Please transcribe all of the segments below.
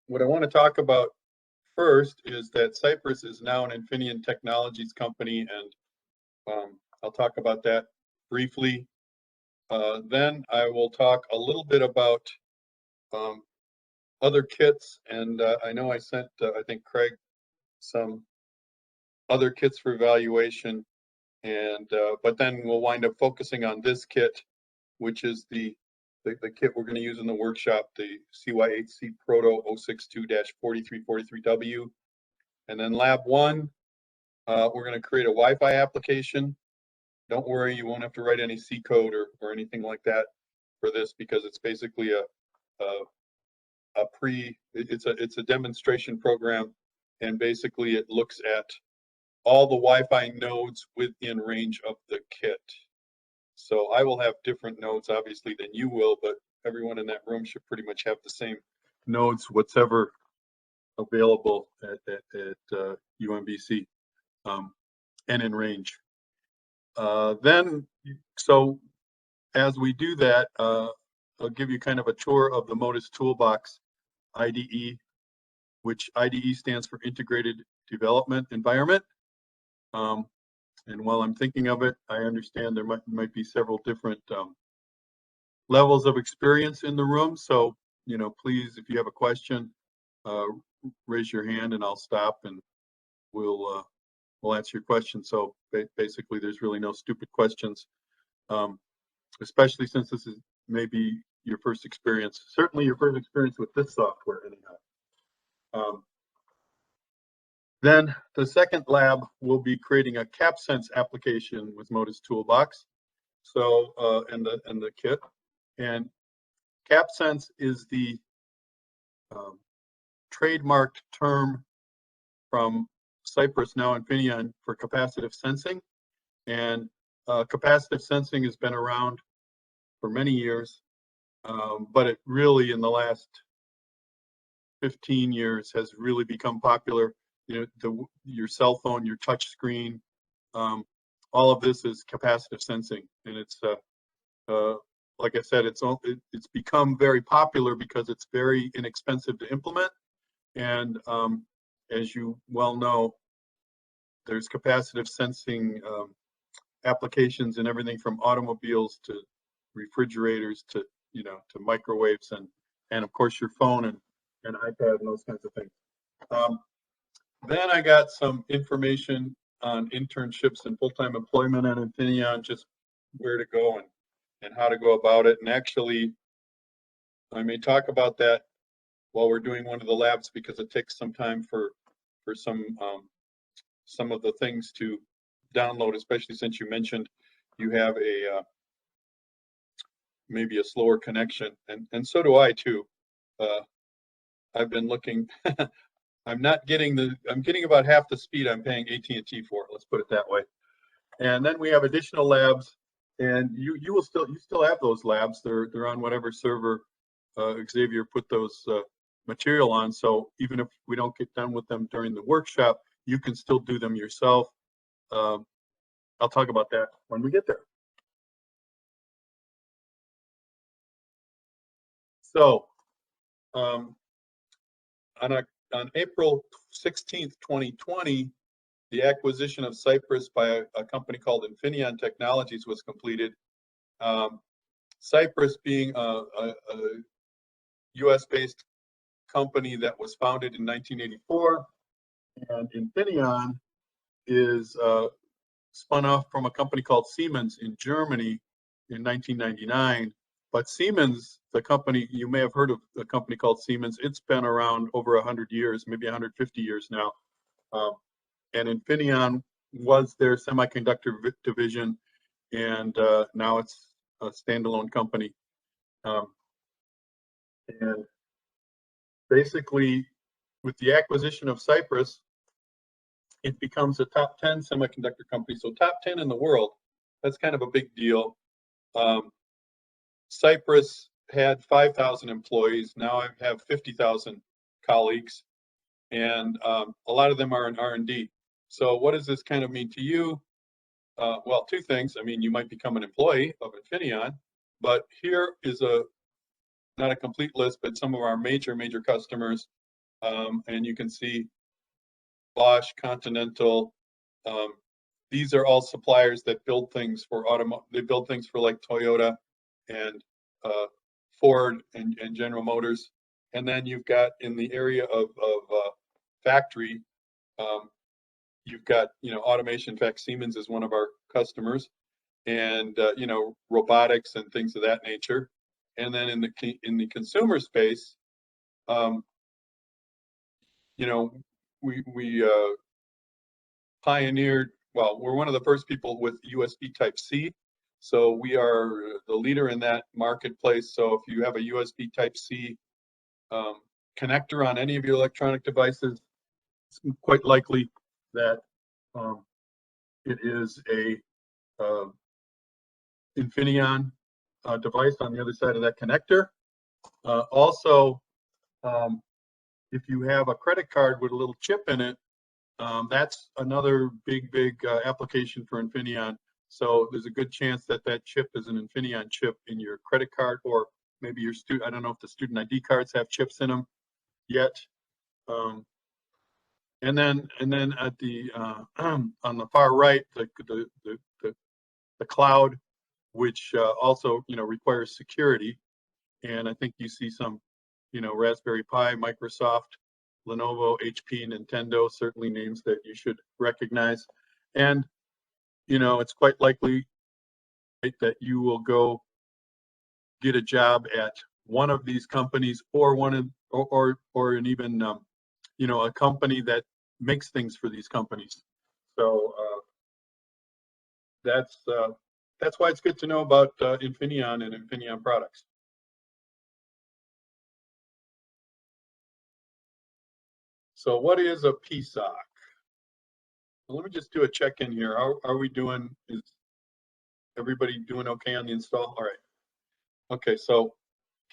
what I want to talk about first is that Cypress is now an Infineon Technologies company, and I'll talk about that briefly. Then I will talk a little bit about other kits, and I know I sent, I think, Craig some other kits for evaluation, and but then we'll wind up focusing on this kit, which is the kit we're going to use in the workshop, the CY8C Proto 062-4343W. And then lab 1, we're going to create a Wi-Fi application. Don't worry, you won't have to write any C code or anything like that for this, because it's basically it's a demonstration program, and basically it looks at all the Wi-Fi nodes within range of the kit. So I will have different nodes, obviously, than you will, but everyone in that room should pretty much have the same nodes, whatever available at UMBC and in range. Then, so as we do that, I'll give you kind of a tour of the Modus Toolbox IDE, which IDE stands for Integrated Development Environment. And while I'm thinking of it, I understand there might be several different levels of experience in the room. So, you know, please, if you have a question, raise your hand and I'll stop and we'll answer your question. So basically, there's really no stupid questions, especially since this is maybe your first experience. Certainly your first experience with this software, anyhow. Then the second lab will be creating a Capsense application with Modus Toolbox. So and the kit, and Capsense is the trademarked term from Cypress, now Infineon, for capacitive sensing. And capacitive sensing has been around for many years, but it really in the last 15 years has really become popular. You know, your cell phone, your touch screen, all of this is capacitive sensing, and it's like I said, it's become very popular because it's very inexpensive to implement, and as you well know, there's capacitive sensing applications in everything from automobiles to refrigerators to, you know, to microwaves and of course your phone and iPad and those kinds of things. Then I got some information on internships and full-time employment at Infineon, just where to go and how to go about it. And actually, I may talk about that while we're doing one of the labs, because it takes some time for some of the things to download, especially since you mentioned you have a maybe a slower connection, and so do I too. I've been looking. I'm getting about half the speed I'm paying AT&T for. Let's put it that way. And then we have additional labs, and you still have those labs. They're on whatever server Xavier put those material on. So even if we don't get done with them during the workshop, you can still do them yourself. I'll talk about that when we get there. So on April 16th, 2020, the acquisition of Cypress by a company called Infineon Technologies was completed. Cypress being a US-based company that was founded in 1984, and Infineon is spun off from a company called Siemens in Germany in 1999. But Siemens, the company, you may have heard of a company called Siemens. It's been around over 100 years, maybe 150 years now. And Infineon was their semiconductor division, and now it's a standalone company. And basically, with the acquisition of Cypress, it becomes a top 10 semiconductor company. So top 10 in the world, that's kind of a big deal. Cypress had 5,000 employees. Now I have 50,000 colleagues, and a lot of them are in R&D. So what does this kind of mean to you? Well, two things. I mean, you might become an employee of Infineon, but here is not a complete list, but some of our major customers. And you can see Bosch, Continental. These are all suppliers that build things for they build things for like Toyota and Ford and General Motors. And then you've got in the area of factory, you've got, automation. In fact, Siemens is one of our customers, and robotics and things of that nature. And then in the consumer space, we pioneered. Well, we're one of the first people with USB Type-C, so we are the leader in that marketplace. So if you have a USB Type-C connector on any of your electronic devices, it's quite likely that it is a Infineon device on the other side of that connector. Also, if you have a credit card with a little chip in it, that's another big application for Infineon. So there's a good chance that that chip is an Infineon chip in your credit card, or maybe your I don't know if the student ID cards have chips in them yet. And then at the on the far right, the cloud, which also requires security. And I think you see some Raspberry Pi, Microsoft, Lenovo, HP, Nintendo, certainly names that you should recognize. And it's quite likely that you will go get a job at one of these companies, or an even a company that makes things for these companies. So that's why it's good to know about Infineon and Infineon products. So what is a PSoC? Well, let me just do a check-in here. How are we doing? Is everybody doing okay on the install? All right. Okay, so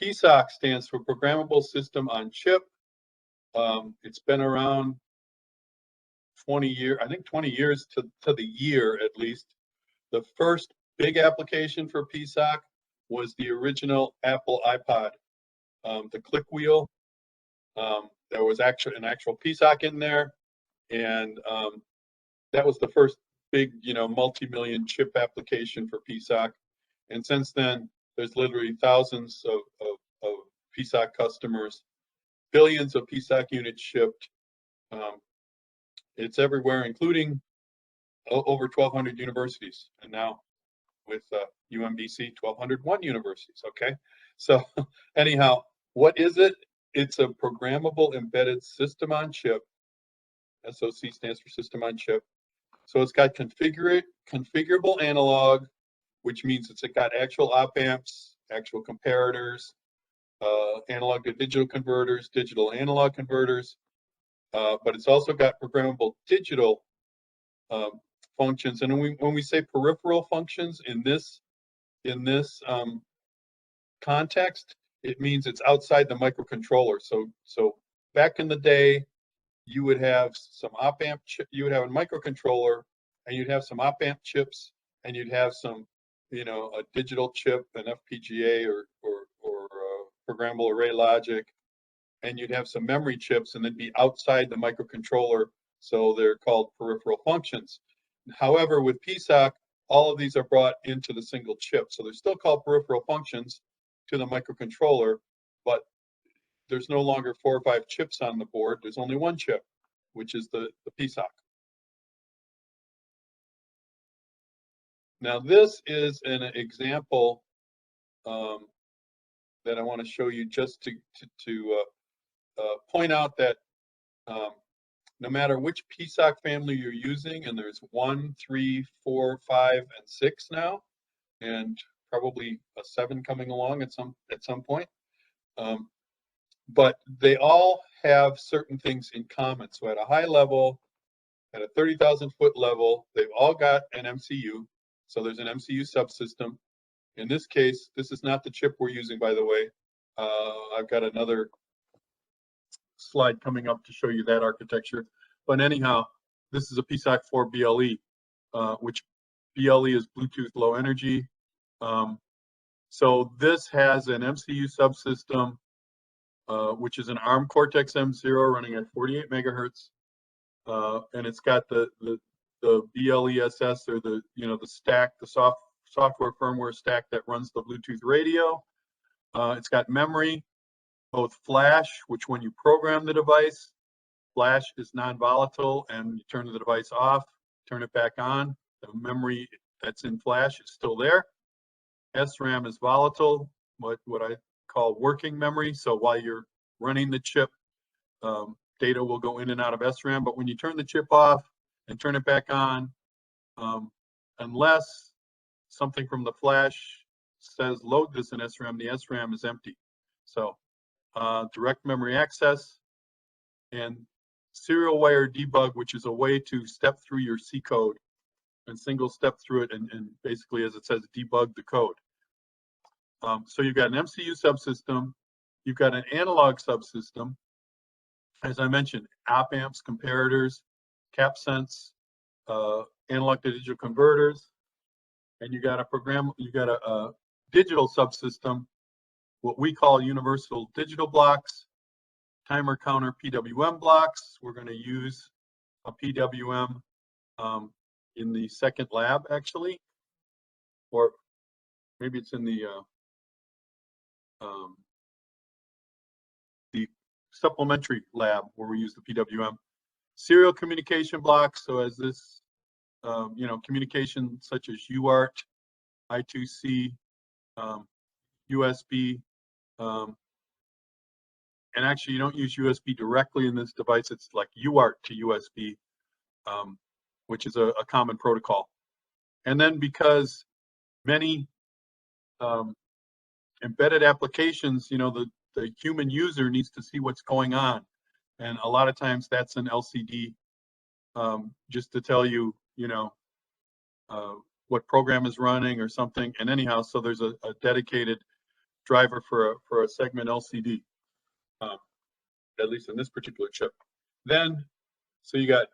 PSoC stands for Programmable System on Chip. It's been around 20 years, I think 20 years to the year at least. The first big application for PSoC was the original Apple iPod, the click wheel. There was actually an actual PSoC in there, and that was the first big, multi-million chip application for PSoC. And since then, there's literally thousands of PSoC customers, billions of PSoC units shipped. It's everywhere, including over 1,200 universities, and now with UMBC 1,201 universities. Okay, so anyhow, what is it? It's a programmable embedded system on chip. SoC stands for system on chip. So it's got configurable analog, which means it's got actual op amps, actual comparators, analog to digital converters, digital analog converters, but it's also got programmable digital functions. And when we say peripheral functions in this context, it means it's outside the microcontroller. So back in the day, you would have some op amp, you would have a microcontroller, and you'd have some op amp chips, and you'd have some, a digital chip, an FPGA or programmable array logic, and you'd have some memory chips, and they'd be outside the microcontroller. So they're called peripheral functions. However, with PSoC, all of these are brought into the single chip. So they're still called peripheral functions to the microcontroller, but there's no longer 4 or 5 chips on the board. There's only one chip, which is the PSoC. Now, this is an example that I want to show you, just to point out that no matter which PSoC family you're using, and there's 1, 3, 4, 5, and 6 now, and probably a 7 coming along at some point. But they all have certain things in common. So at a high level, at a 30,000 foot level, they've all got an MCU. So there's an MCU subsystem. In this case, this is not the chip we're using, by the way. I've got another slide coming up to show you that architecture. But anyhow, this is a PSoC 4 BLE, which BLE is Bluetooth Low Energy. So this has an MCU subsystem, which is an ARM Cortex M0 running at 48 megahertz. And it's got the BLESS, or the stack, the software firmware stack that runs the Bluetooth radio. It's got memory, both flash, which when you program the device, flash is non-volatile, and you turn the device off, turn it back on, the memory that's in flash is still there. SRAM is volatile, what I call working memory. So while you're running the chip, data will go in and out of SRAM, but when you turn the chip off and turn it back on, unless something from the flash says load this in SRAM, the SRAM is empty. So direct memory access and serial wire debug, which is a way to step through your C code and single step through it and basically, as it says, debug the code. So you've got an MCU subsystem, you've got an analog subsystem, as I mentioned, op amps, comparators, Capsense, analog to digital converters, and you got a digital subsystem, what we call universal digital blocks, timer counter PWM blocks. We're going to use a PWM in the second lab, actually, or maybe it's in the supplementary lab where we use the PWM. Serial communication blocks. So as this, communication such as UART, I2C, USB, and actually you don't use USB directly in this device. It's like UART to USB, which is a common protocol. And then because many embedded applications, the human user needs to see what's going on. And a lot of times that's an LCD, just to tell you, what program is running or something. And anyhow, so there's a dedicated driver for a segment LCD, at least in this particular chip. Then, so you got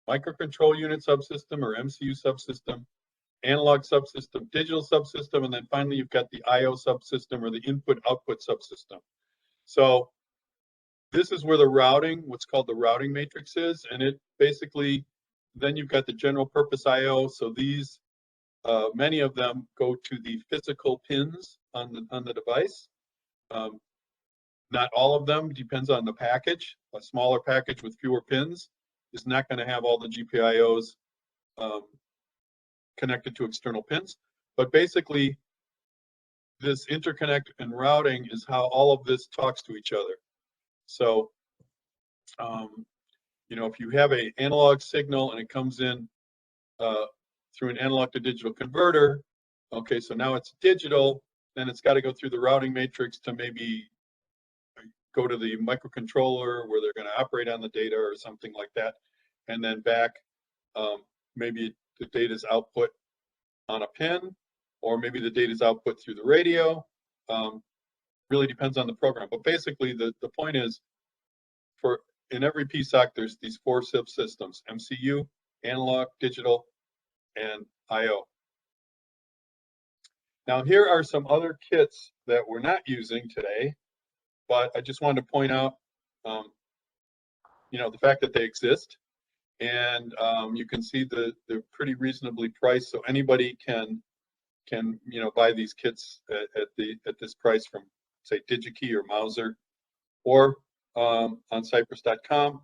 microcontrol unit subsystem or MCU subsystem, analog subsystem, digital subsystem, and then finally you've got the IO subsystem or the input-output subsystem. So this is where the routing, what's called the routing matrix is, and it basically, then you've got the general purpose IO. So these, many of them go to the physical pins on the device. Not all of them, depends on the package. A smaller package with fewer pins is not going to have all the GPIOs connected to external pins. But basically, this interconnect and routing is how all of this talks to each other. So, if you have an analog signal and it comes in through an analog to digital converter, okay, so now it's digital, then it's got to go through the routing matrix to maybe go to the microcontroller where they're going to operate on the data or something like that, and then back. Maybe the data is output on a pin, or maybe the data is output through the radio. Really depends on the program. But basically, the point is, in every PSoC, there's these four subsystems: MCU, analog, digital, and IO. Now, here are some other kits that we're not using today, but I just wanted to point out, the fact that they exist, and you can see they're pretty reasonably priced, so anybody can buy these kits at this price from, say, DigiKey or Mouser, or on Cypress.com,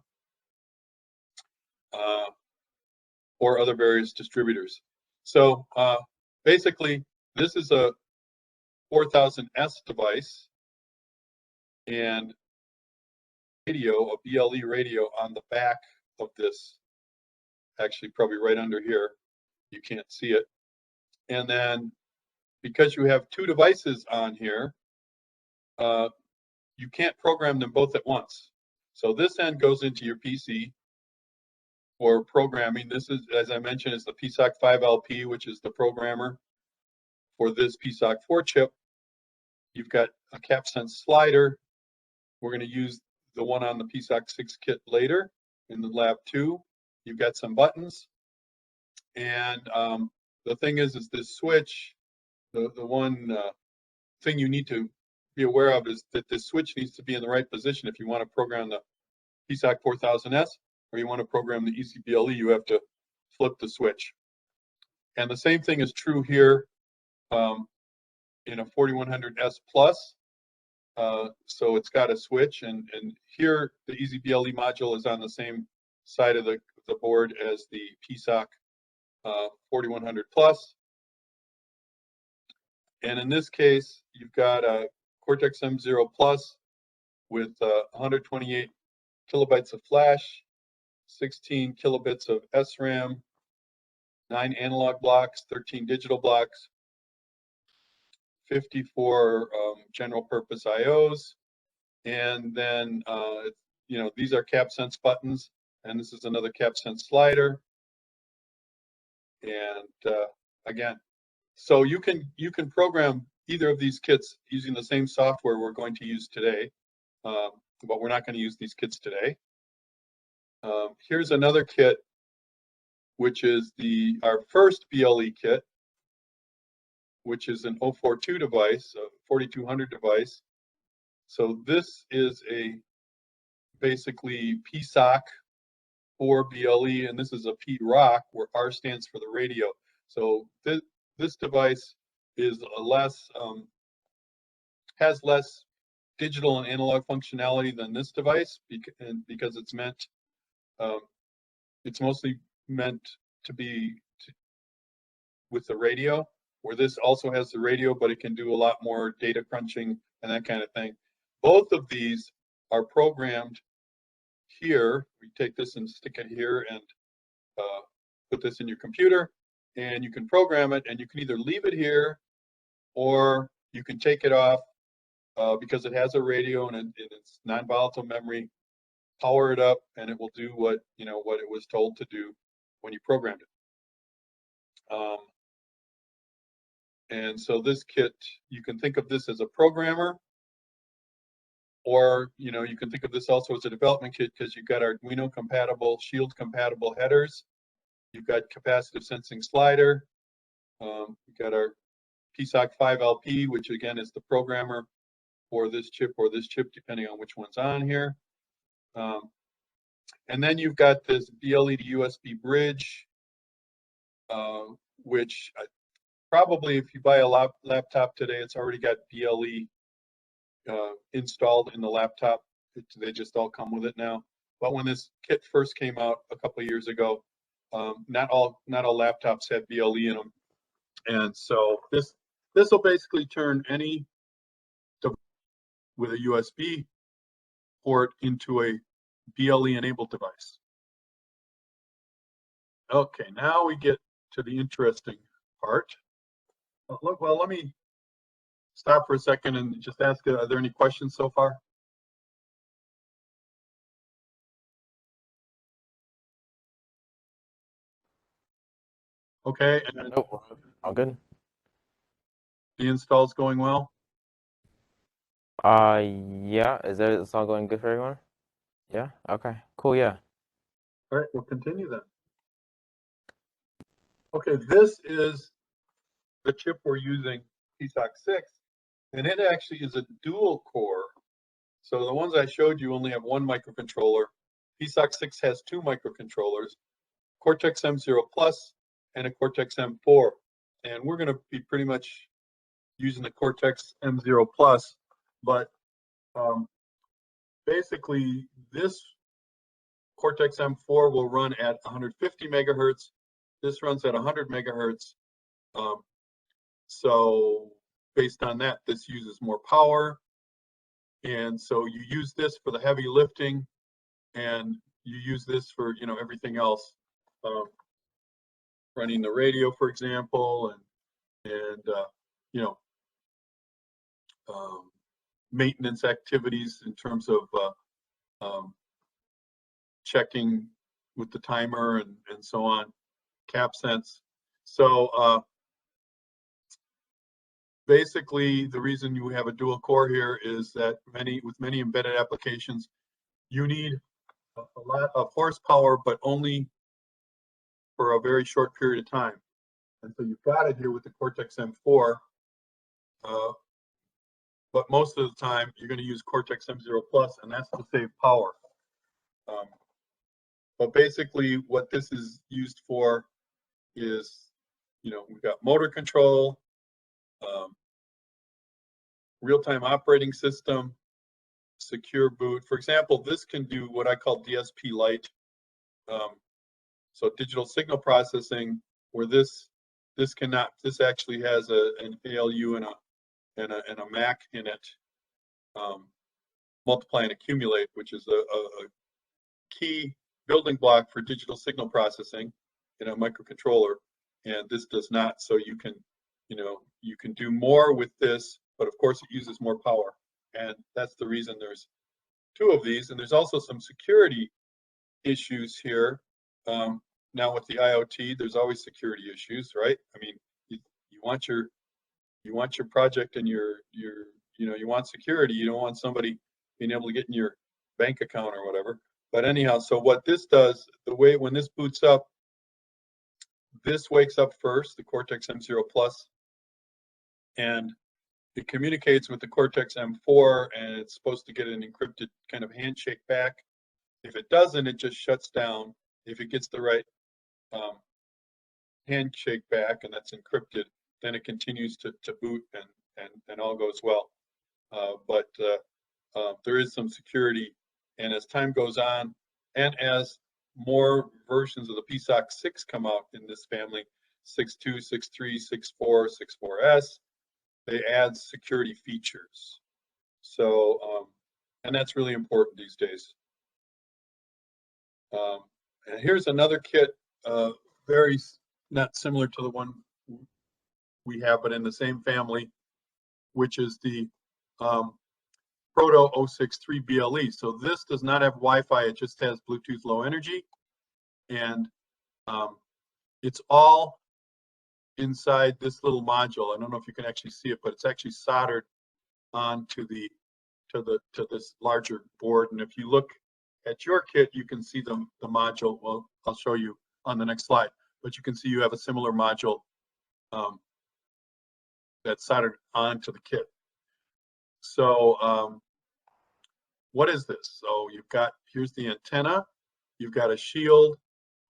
or other various distributors. So basically, this is a 4000S device, and radio, a BLE radio on the back of this, actually probably right under here. You can't see it. And then because you have two devices on here, you can't program them both at once. So this end goes into your PC for programming. This is, as I mentioned, is the PSoC 5LP, which is the programmer for this PSoC 4 chip. You've got a Capsense slider. We're going to use the one on the PSoC 6 kit later in the lab 2. You've got some buttons. And the thing is this switch, the one thing you need to be aware of is that this switch needs to be in the right position. If you want to program the PSoC 4000S or you want to program the ECBLE, you have to flip the switch. And the same thing is true here in a 4100S Plus. So it's got a switch, and here the ECBLE module is on the same side of the board as the PSoC 4100 Plus. And in this case, you've got a Cortex M0 Plus with 128 kilobytes of flash, 16 kilobits of SRAM, 9 analog blocks, 13 digital blocks, 54 general purpose IOs, and then you know, these are Capsense buttons, and this is another Capsense slider. And again, so you can program either of these kits using the same software we're going to use today, but we're not going to use these kits today. Here's another kit, which is our first BLE kit, which is an 042 device, a 4200 device. So this is basically PSoC for BLE, and this is a PROC, where R stands for the radio. So this device is has less digital and analog functionality than this device, because it's mostly meant to be with the radio, where this also has the radio, but it can do a lot more data crunching and that kind of thing. Both of these are programmed here. We take this and stick it here and put this in your computer, and you can program it, and you can either leave it here or you can take it off because it has a radio and it's non-volatile memory. Power it up, and it will do what it was told to do when you programmed it. And so this kit, you can think of this as a programmer, or you can think of this also as a development kit, because you've got Arduino compatible, Shield compatible headers. You've got capacitive sensing slider. You've got our PSoC 5LP, which again is the programmer for this chip or this chip, depending on which one's on here. And then you've got this BLE to USB bridge, which probably if you buy a laptop today, it's already got BLE installed in the laptop. They just all come with it now. But when this kit first came out a couple of years ago, not all laptops had BLE in them, and so this will basically turn any device with a USB port into a BLE enabled device. Okay, now we get to the interesting part. Well, let me stop for a second and just ask, are there any questions so far? Okay. And nope, all good. The install's going well? Yeah, it's all going good for everyone? Yeah, okay, cool, yeah. All right, we'll continue then. Okay, this is the chip we're using, PSoC 6, and it actually is a dual core. So the ones I showed you only have one microcontroller. PSoC 6 has two microcontrollers, Cortex M0 Plus and a Cortex M4. And we're going to be pretty much using the Cortex M0 Plus, but basically this Cortex M4 will run at 150 megahertz. This runs at 100 megahertz. So based on that, this uses more power. And so you use this for the heavy lifting, and you use this for everything else, running the radio, for example, and maintenance activities in terms of checking with the timer and so on, Capsense. So basically, the reason you have a dual core here is that with many embedded applications, you need a lot of horsepower, but only for a very short period of time. And so you've got it here with the Cortex M4, but most of the time you're going to use Cortex M0 Plus, and that's to save power. But basically what this is used for is, we've got motor control, real-time operating system, secure boot. For example, this can do what I call DSP Lite. So digital signal processing, where this actually has an ALU and a MAC in it, multiply and accumulate, which is a key building block for digital signal processing in a microcontroller, and this does not. So you can do more with this, but of course it uses more power, and that's the reason there's two of these. And there's also some security issues here. Now with the IoT, there's always security issues, right? I mean, you want your project and you want security. You don't want somebody being able to get in your bank account or whatever. But anyhow, so what this does, when this boots up, this wakes up first, the Cortex M0 Plus, and it communicates with the Cortex M4, and it's supposed to get an encrypted kind of handshake back. If it doesn't, it just shuts down. If it gets the right handshake back, and that's encrypted, then it continues to boot, and all goes well. But there is some security, and as time goes on, and as more versions of the PSoC 6 come out in this family, 6.2, 6.3, 6.4, 6.4S, they add security features. So, and that's really important these days. And here's another kit, very not similar to the one we have, but in the same family, which is the Proto 063 BLE. So this does not have Wi-Fi, it just has Bluetooth Low Energy, and it's all inside this little module. I don't know if you can actually see it, but it's actually soldered onto to this larger board. And if you look at your kit, you can see the module. Well, I'll show you on the next slide, but you can see you have a similar module that's soldered onto the kit. So what is this? So here's the antenna, you've got a shield.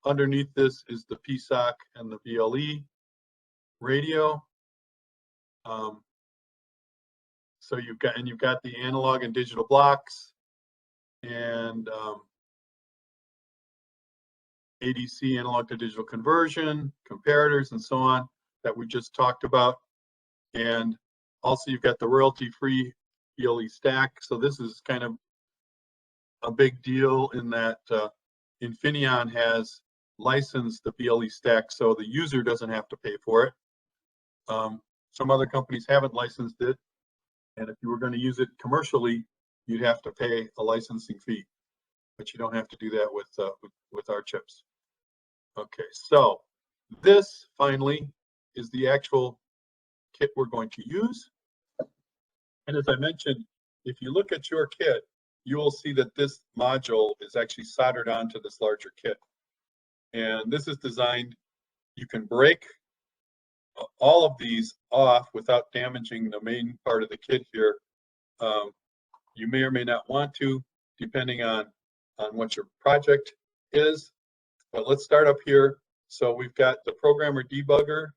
Underneath this is the PSoC and the BLE radio. So you've got the analog and digital blocks, and ADC, analog to digital conversion, comparators, and so on that we just talked about. And also you've got the royalty-free BLE stack. So this is kind of a big deal in that Infineon has licensed the BLE stack, so the user doesn't have to pay for it. Some other companies haven't licensed it, and if you were going to use it commercially, you'd have to pay a licensing fee, but you don't have to do that with our chips. Okay, so this finally is the actual kit we're going to use. And as I mentioned, if you look at your kit, you will see that this module is actually soldered onto this larger kit. And this is designed, you can break all of these off without damaging the main part of the kit here. You may or may not want to, depending on what your project is. But let's start up here. So we've got the programmer debugger.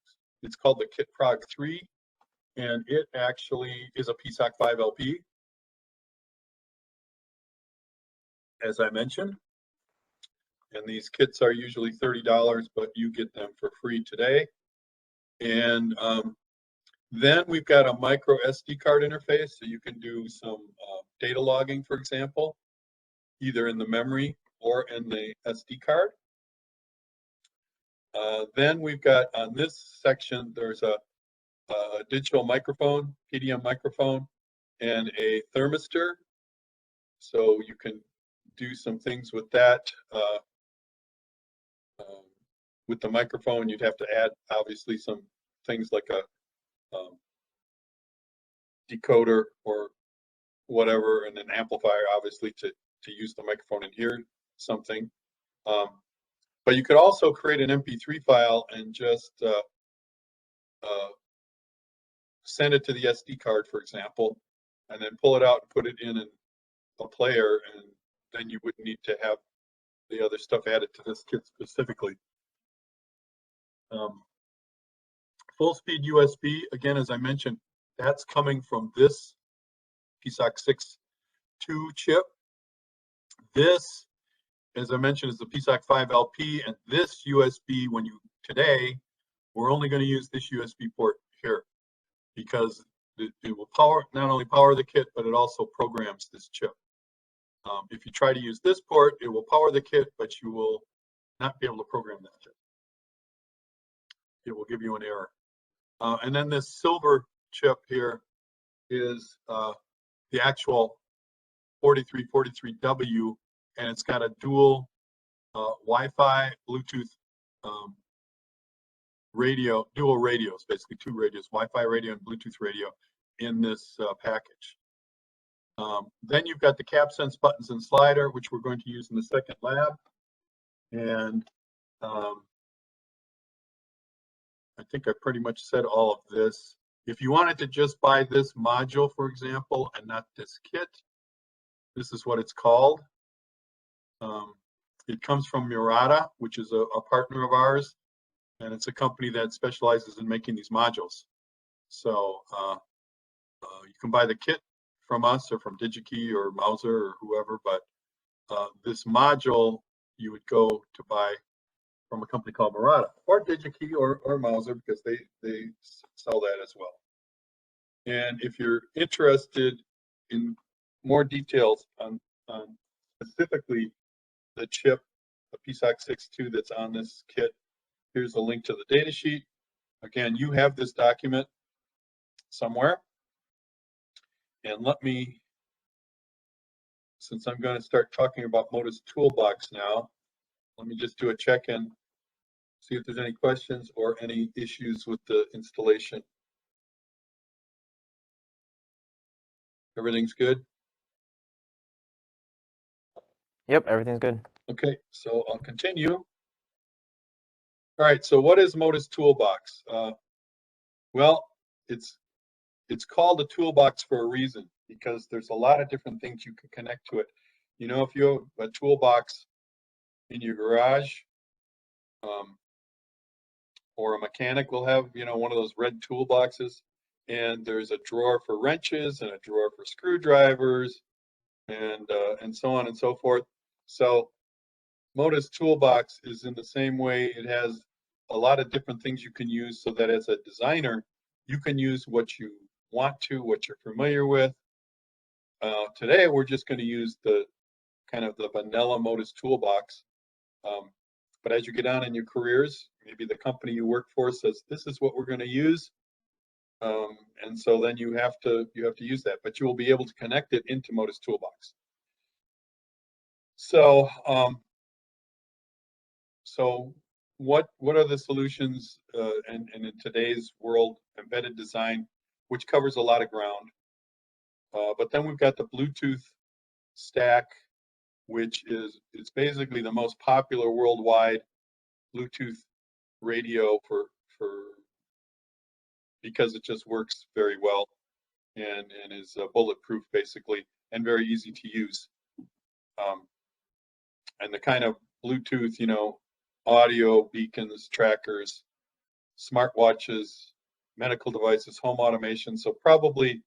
It's called the Kit Prog 3, and it actually is a PSoC 5 LP, as I mentioned. And these kits are usually $30, but you get them for free today. And then we've got a micro SD card interface, so you can do some data logging, for example, either in the memory or in the SD card. Then we've got on this section, there's a digital microphone, PDM microphone, and a thermistor. So you can do some things with that. With the microphone, you'd have to add obviously some things like a decoder or whatever, and an amplifier, obviously, to use the microphone and hear something. But you could also create an MP3 file and just send it to the SD card, for example, and then pull it out and put it in a player, and then you wouldn't need to have the other stuff added to this kit specifically. Full speed USB, again, as I mentioned, that's coming from this PSoC 6.2 chip. This, as I mentioned, is the PSoC 5 LP, and this USB, today, we're only going to use this USB port here because it will not only power the kit, but it also programs this chip. If you try to use this port, it will power the kit, but you will not be able to program that chip. It will give you an error. And then this silver chip here is the actual 4343W, and it's got a dual Wi-Fi, Bluetooth radio, dual radios, basically two radios, Wi-Fi radio and Bluetooth radio in this package. Then you've got the Capsense buttons and slider, which we're going to use in the second lab. And I think I pretty much said all of this. If you wanted to just buy this module, for example, and not this kit, this is what it's called. It comes from Murata, which is a partner of ours, and it's a company that specializes in making these modules. So you can buy the kit from us or from DigiKey or Mauser or whoever, but this module you would go to buy from a company called Murata or DigiKey or Mauser, because they sell that as well. And if you're interested in more details on specifically the chip, the PSoC 6.2 that's on this kit, here's a link to the data sheet. Again, you have this document somewhere. And let me, since I'm going to start talking about Modus Toolbox now, let me just do a check-in, see if there's any questions or any issues with the installation. Everything's good? Yep, everything's good. Okay, so I'll continue. All right, so what is Modus Toolbox? Well, it's called a toolbox for a reason, because there's a lot of different things you can connect to it. You know, if you have a toolbox in your garage, or a mechanic will have, you know, one of those red toolboxes, and there's a drawer for wrenches and a drawer for screwdrivers, and so on and so forth. So Modus Toolbox is in the same way. It has a lot of different things you can use, so that as a designer, you can use what you want to, what you're familiar with. Today, we're just going to use the kind of the vanilla Modus Toolbox. But as you get on in your careers, maybe the company you work for says, this is what we're going to use. And so then you have to use that, but you will be able to connect it into Modus Toolbox. So, what are the solutions and in today's world, embedded design, which covers a lot of ground. But then we've got the Bluetooth stack, which is basically the most popular worldwide Bluetooth radio because it just works very well and is bulletproof basically, and very easy to use. And the kind of Bluetooth, you know, audio beacons, trackers, smartwatches, medical devices, home automation. So probably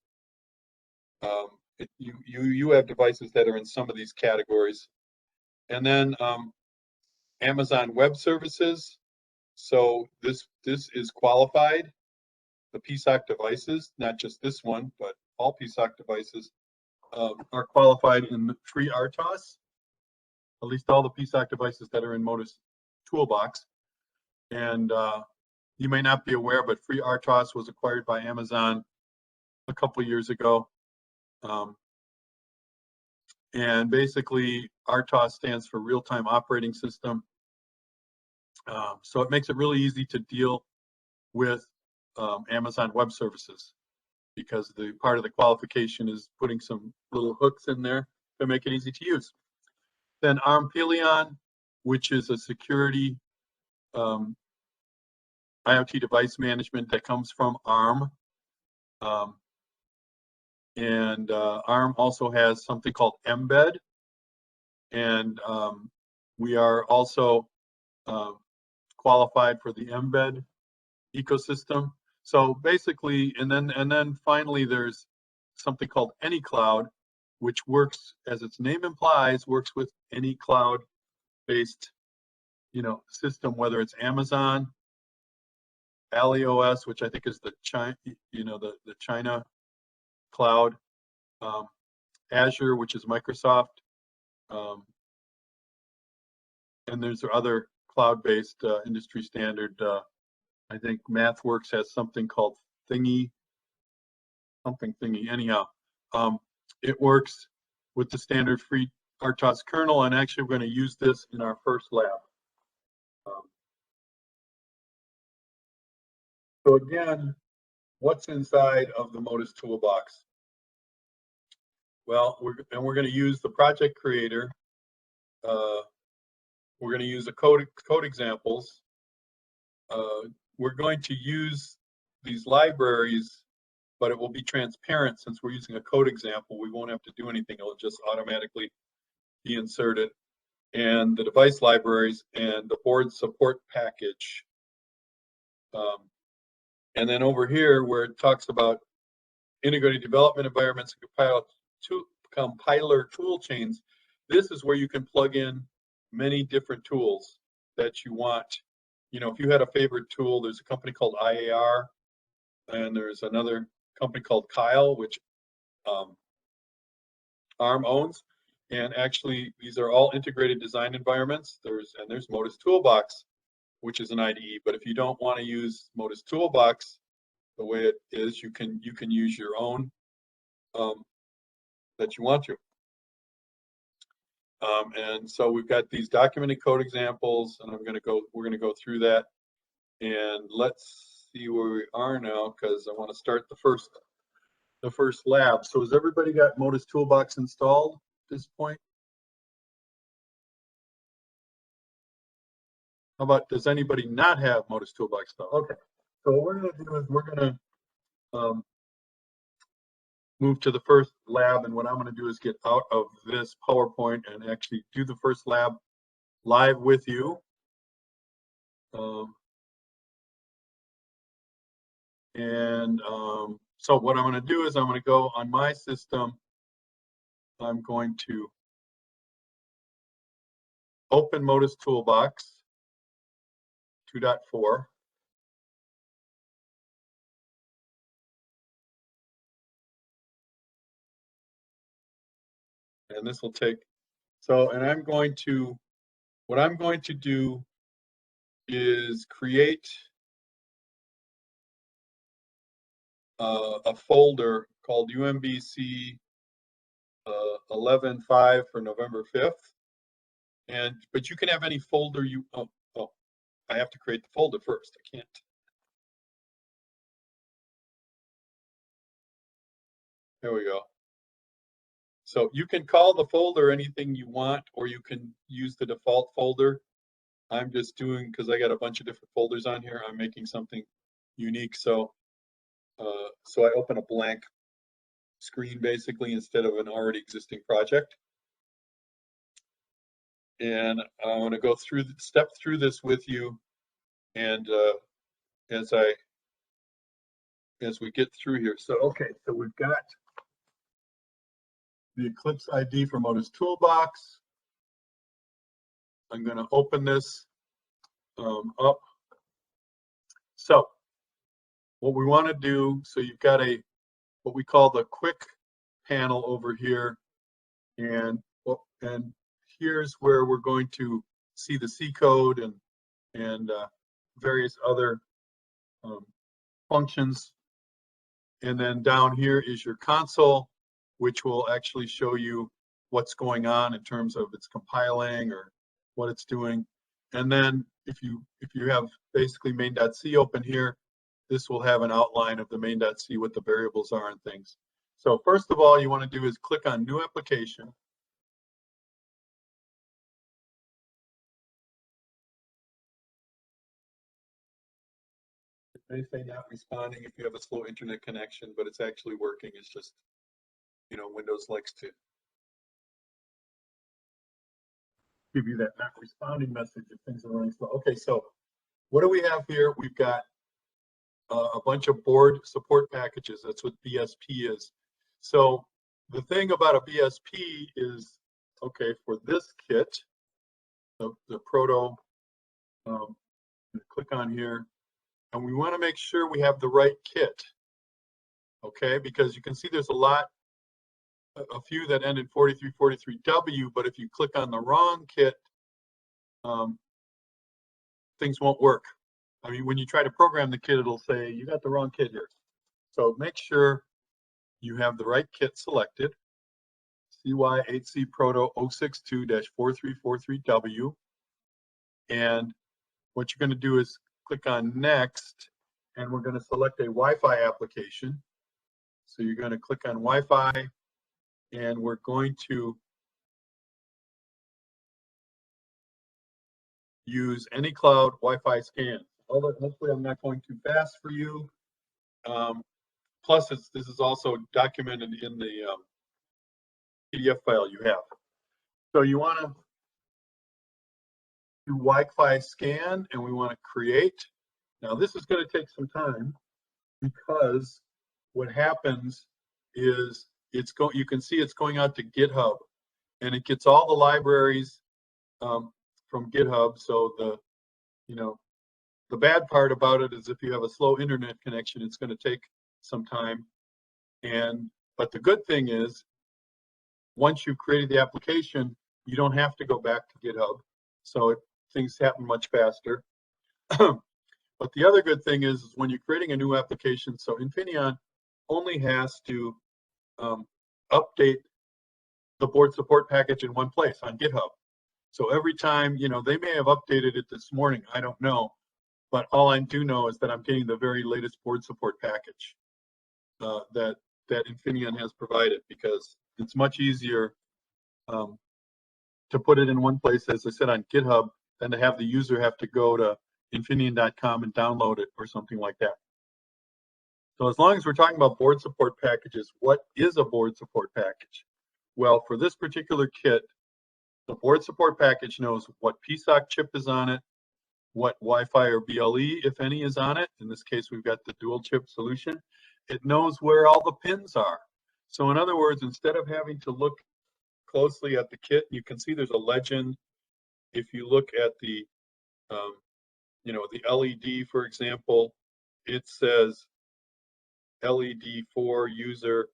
you have devices that are in some of these categories. And then Amazon Web Services. So this is qualified. The PSoC devices, not just this one, but all PSoC devices are qualified in the free RTOS. At least all the PSoC devices that are in Modus Toolbox. And you may not be aware, but free RTOS was acquired by Amazon a couple of years ago. And basically, RTOS stands for Real-Time Operating System. So it makes it really easy to deal with Amazon Web Services, because the part of the qualification is putting some little hooks in there to make it easy to use. Then ARM Pelion, which is a security IoT device management that comes from ARM. And ARM also has something called Mbed. And we are also qualified for the Mbed ecosystem. So basically, and then finally, there's something called any cloud, which works, as its name implies, works with any cloud-based, system, whether it's Amazon, AliOS, which I think is the China, the China cloud, Azure, which is Microsoft, and there's other cloud-based industry standard. I think MathWorks has something called Thingy. Anyhow, it works with the standard free RTOS kernel, and actually we're going to use this in our first lab. So again, what's inside of the Modus Toolbox? Well, we're going to use the project creator. We're going to use the code examples. We're going to use these libraries, but it will be transparent since we're using a code example. We won't have to do anything. It'll just automatically be inserted. And the device libraries and the board support package. And then over here where it talks about integrated development environments and compiler tool chains, this is where you can plug in many different tools that you want. If you had a favorite tool, there's a company called IAR, and there's another company called Kyle, which ARM owns. And actually, these are all integrated design environments. There's Modus Toolbox, which is an IDE. But if you don't want to use Modus Toolbox the way it is, you can use your own that you want to. And so we've got these documented code examples, and we're going to go through that. And let's see where we are now, because I want to start the first lab. So has everybody got Modus Toolbox installed at this point? How about, does anybody not have Modus Toolbox installed? Okay. So what we're going to do is we're going to move to the first lab, and what I'm going to do is get out of this PowerPoint and actually do the first lab live with you. So what I'm going to do is I'm going to go on my system. I'm going to open Modus Toolbox 2.4. And this will take, and what I'm going to do is create a folder called UMBC 11.5 for November 5th. But you can have any folder you, I have to create the folder first. I can't. There we go. So you can call the folder anything you want, or you can use the default folder. I'm just doing, because I got a bunch of different folders on here, I'm making something unique. So I open a blank screen basically instead of an already existing project. And I want to go through, step through this with you. And as we get through here. So, okay, so we've got the Eclipse ID for Modus Toolbox. I'm going to open this up. So what we want to do, so you've got what we call the quick panel over here, and here's where we're going to see the C code and various other functions. And then down here is your console, which will actually show you what's going on in terms of its compiling or what it's doing. And then if you have basically main.c open here, this will have an outline of the main.c, what the variables are and things. So first of all, you want to do is click on New Application. It may say not responding if you have a slow internet connection, but it's actually working. It's just Windows likes to give you that not responding message if things are running slow. Okay, so what do we have here? We've got a bunch of board support packages. That's what BSP is. So the thing about a BSP is, okay, for this kit, the proto, click on here, and we want to make sure we have the right kit. Okay, because you can see there's a few that end in 4343W, but if you click on the wrong kit, things won't work. I mean, when you try to program the kit, it'll say, you got the wrong kit here. So make sure you have the right kit selected. CY8C Proto 062-4343W. And what you're going to do is click on Next, and we're going to select a Wi-Fi application. So you're going to click on Wi-Fi, and we're going to use any cloud Wi-Fi scan. Hopefully I'm not going too fast for you. Plus, this is also documented in the PDF file you have. So you want to do Wi-Fi scan, and we want to create. Now this is going to take some time, because what happens is you can see it's going out to GitHub, and it gets all the libraries from GitHub. So the bad part about it is if you have a slow internet connection, it's going to take some time. But the good thing is, once you've created the application, you don't have to go back to GitHub. So things happen much faster. But the other good thing is when you're creating a new application, so Infineon only has to update the board support package in one place on GitHub. So every time, they may have updated it this morning, I don't know. But all I do know is that I'm getting the very latest board support package that Infineon has provided, because it's much easier to put it in one place, as I said, on GitHub, than to have the user have to go to Infineon.com and download it or something like that. So as long as we're talking about board support packages, what is a board support package? Well, for this particular kit, the board support package knows what PSoC chip is on it, what Wi-Fi or BLE, if any, is on it. In this case, we've got the dual chip solution. It knows where all the pins are. So in other words, instead of having to look closely at the kit, you can see there's a legend. If you look at the LED, for example, it says LED for user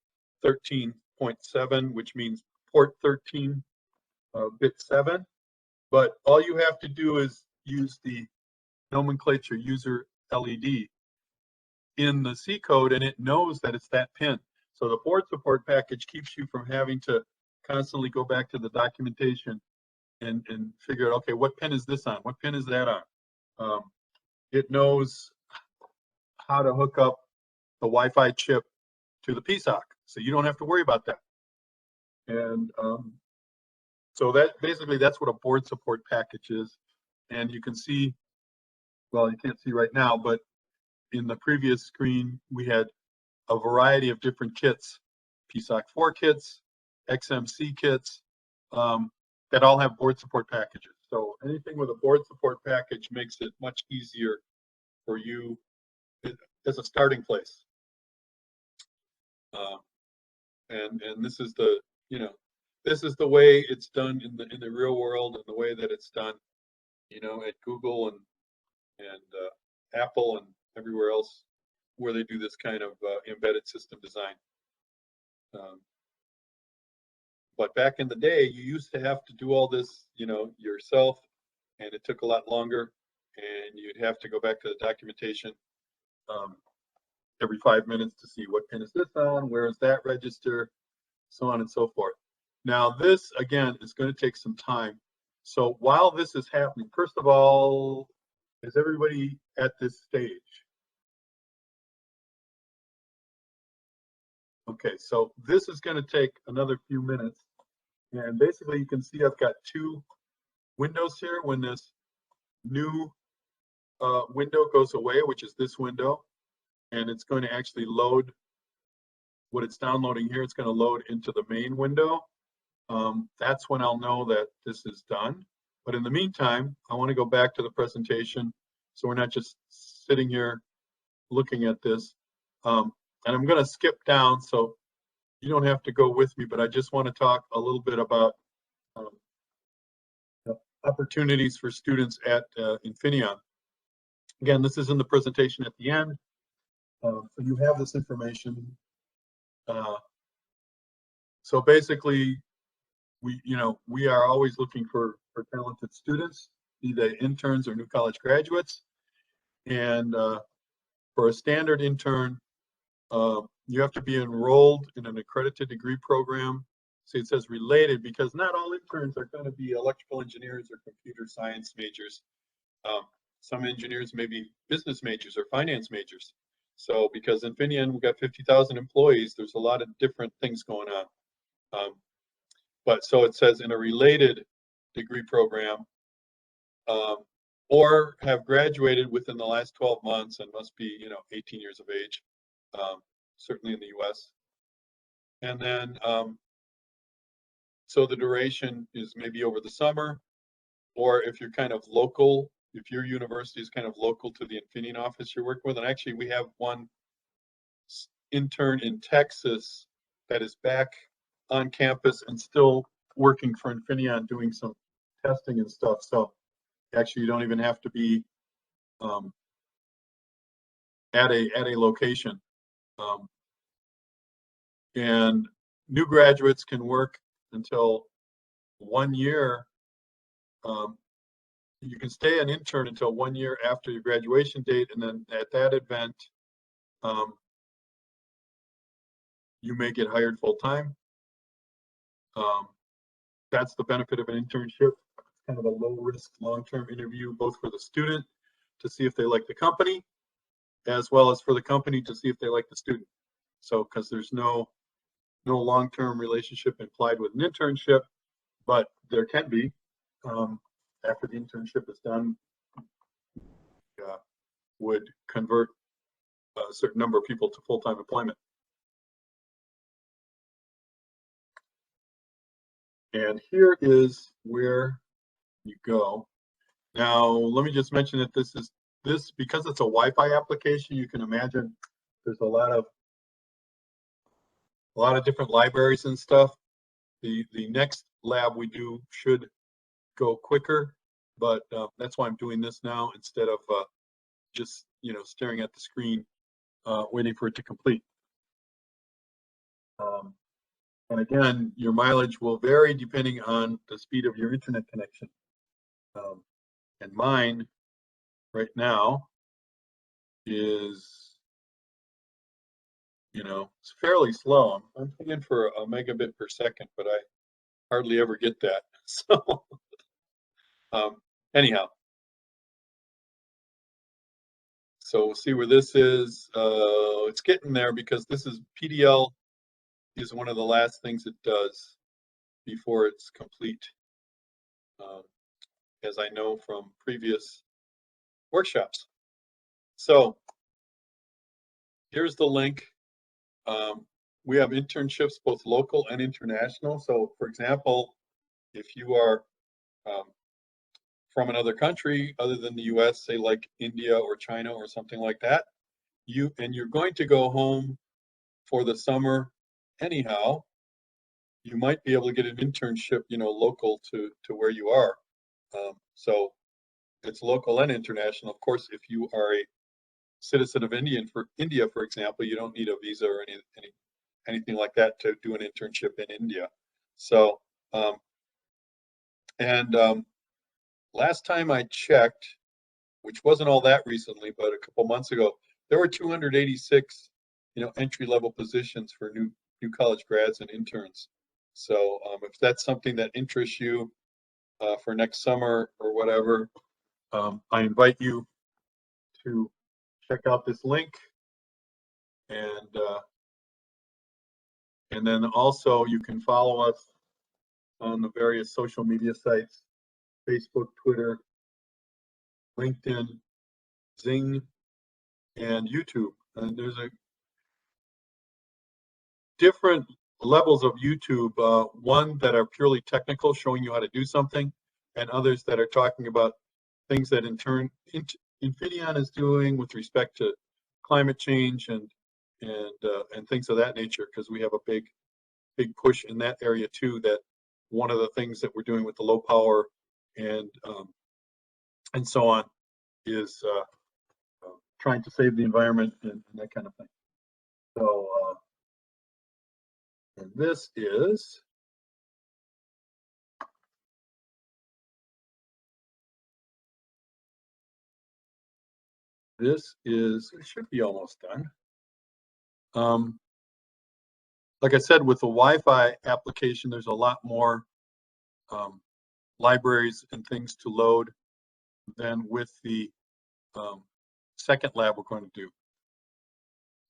13.7, which means port 13, bit 7. But all you have to do is use the nomenclature user LED in the C code, and it knows that it's that pin. So the board support package keeps you from having to constantly go back to the documentation and figure out, okay, what pin is this on? What pin is that on? It knows how to hook up the Wi-Fi chip to the PSoC, so you don't have to worry about that. And so that's what a board support package is. And you can see, well, you can't see right now, but in the previous screen, we had a variety of different kits, PSoC 4 kits, XMC kits, that all have board support packages. So anything with a board support package makes it much easier for you as a starting place. And this is the, this is the way it's done in the real world, and the way that it's done, at Google and Apple and everywhere else where they do this kind of embedded system design. But back in the day, you used to have to do all this, yourself, and it took a lot longer, and you'd have to go back to the documentation every 5 minutes to see what pin is this on, where is that register, so on and so forth. Now this, again, is going to take some time. So while this is happening, first of all, is everybody at this stage? Okay, so this is going to take another few minutes. And basically you can see I've got two windows here. When this new window goes away, which is this window, and it's going to actually load what it's downloading here, it's going to load into the main window. That's when I'll know that this is done. But in the meantime, I want to go back to the presentation so we're not just sitting here looking at this. And I'm going to skip down, so you don't have to go with me, but I just want to talk a little bit about opportunities for students at Infineon. Again, this is in the presentation at the end, so you have this information. So basically, we are always looking for talented students, be they interns or new college graduates. And for a standard intern, you have to be enrolled in an accredited degree program. See, it says related because not all interns are going to be electrical engineers or computer science majors. Some engineers may be business majors or finance majors. So because Infineon, we've got 50,000 employees, there's a lot of different things going on. But so it says in a related degree program, or have graduated within the last 12 months and must be, 18 years of age, certainly in the US. And then, so the duration is maybe over the summer, or if you're kind of local, if your university is kind of local to the Infineon office you're working with. And actually we have one intern in Texas that is back on campus and still working for Infineon doing some testing and stuff. So actually you don't even have to be at a location. And new graduates can work until 1 year. You can stay an intern until 1 year after your graduation date, and then at that event, you may get hired full time. That's the benefit of an internship. It's kind of a low risk, long-term interview, both for the student to see if they like the company, as well as for the company to see if they like the student. So, because there's no long-term relationship implied with an internship, but there can be after the internship is done. Would convert a certain number of people to full-time employment. And here is where you go. Now, let me just mention that this because it's a Wi-Fi application, you can imagine there's a lot of different libraries and stuff. The next lab we do should go quicker, but that's why I'm doing this now instead of just staring at the screen waiting for it to complete. And again, your mileage will vary depending on the speed of your internet connection. And mine right now is, it's fairly slow. I'm putting for a megabit per second, but I hardly ever get that. So anyhow, so we'll see where this is. It's getting there because this is PDL is one of the last things it does before it's complete, as I know from previous workshops. So here's the link. We have internships, both local and international. So for example, if you are from another country other than the US, say like India or China or something like that, you're going to go home for the summer anyhow, you might be able to get an internship, local to where you are. So it's local and international. Of course, if you are a citizen of India, for example, you don't need a visa or anything like that to do an internship in India. So, last time I checked, which wasn't all that recently, but a couple months ago, there were 286, entry-level positions for new college grads and interns. So if that's something that interests you for next summer or whatever, I invite you to check out this link, and then also you can follow us on the various social media sites: Facebook, Twitter, LinkedIn, Zing, and YouTube. And there's different levels of YouTube, one that are purely technical, showing you how to do something, and others that are talking about things that Infineon is doing with respect to climate change and things of that nature, because we have a big push in that area too. That one of the things that we're doing with the low power and so on is trying to save the environment and that kind of thing. So and this is it should be almost done. Like I said, with the Wi-Fi application, there's a lot more libraries and things to load than with the second lab we're going to do.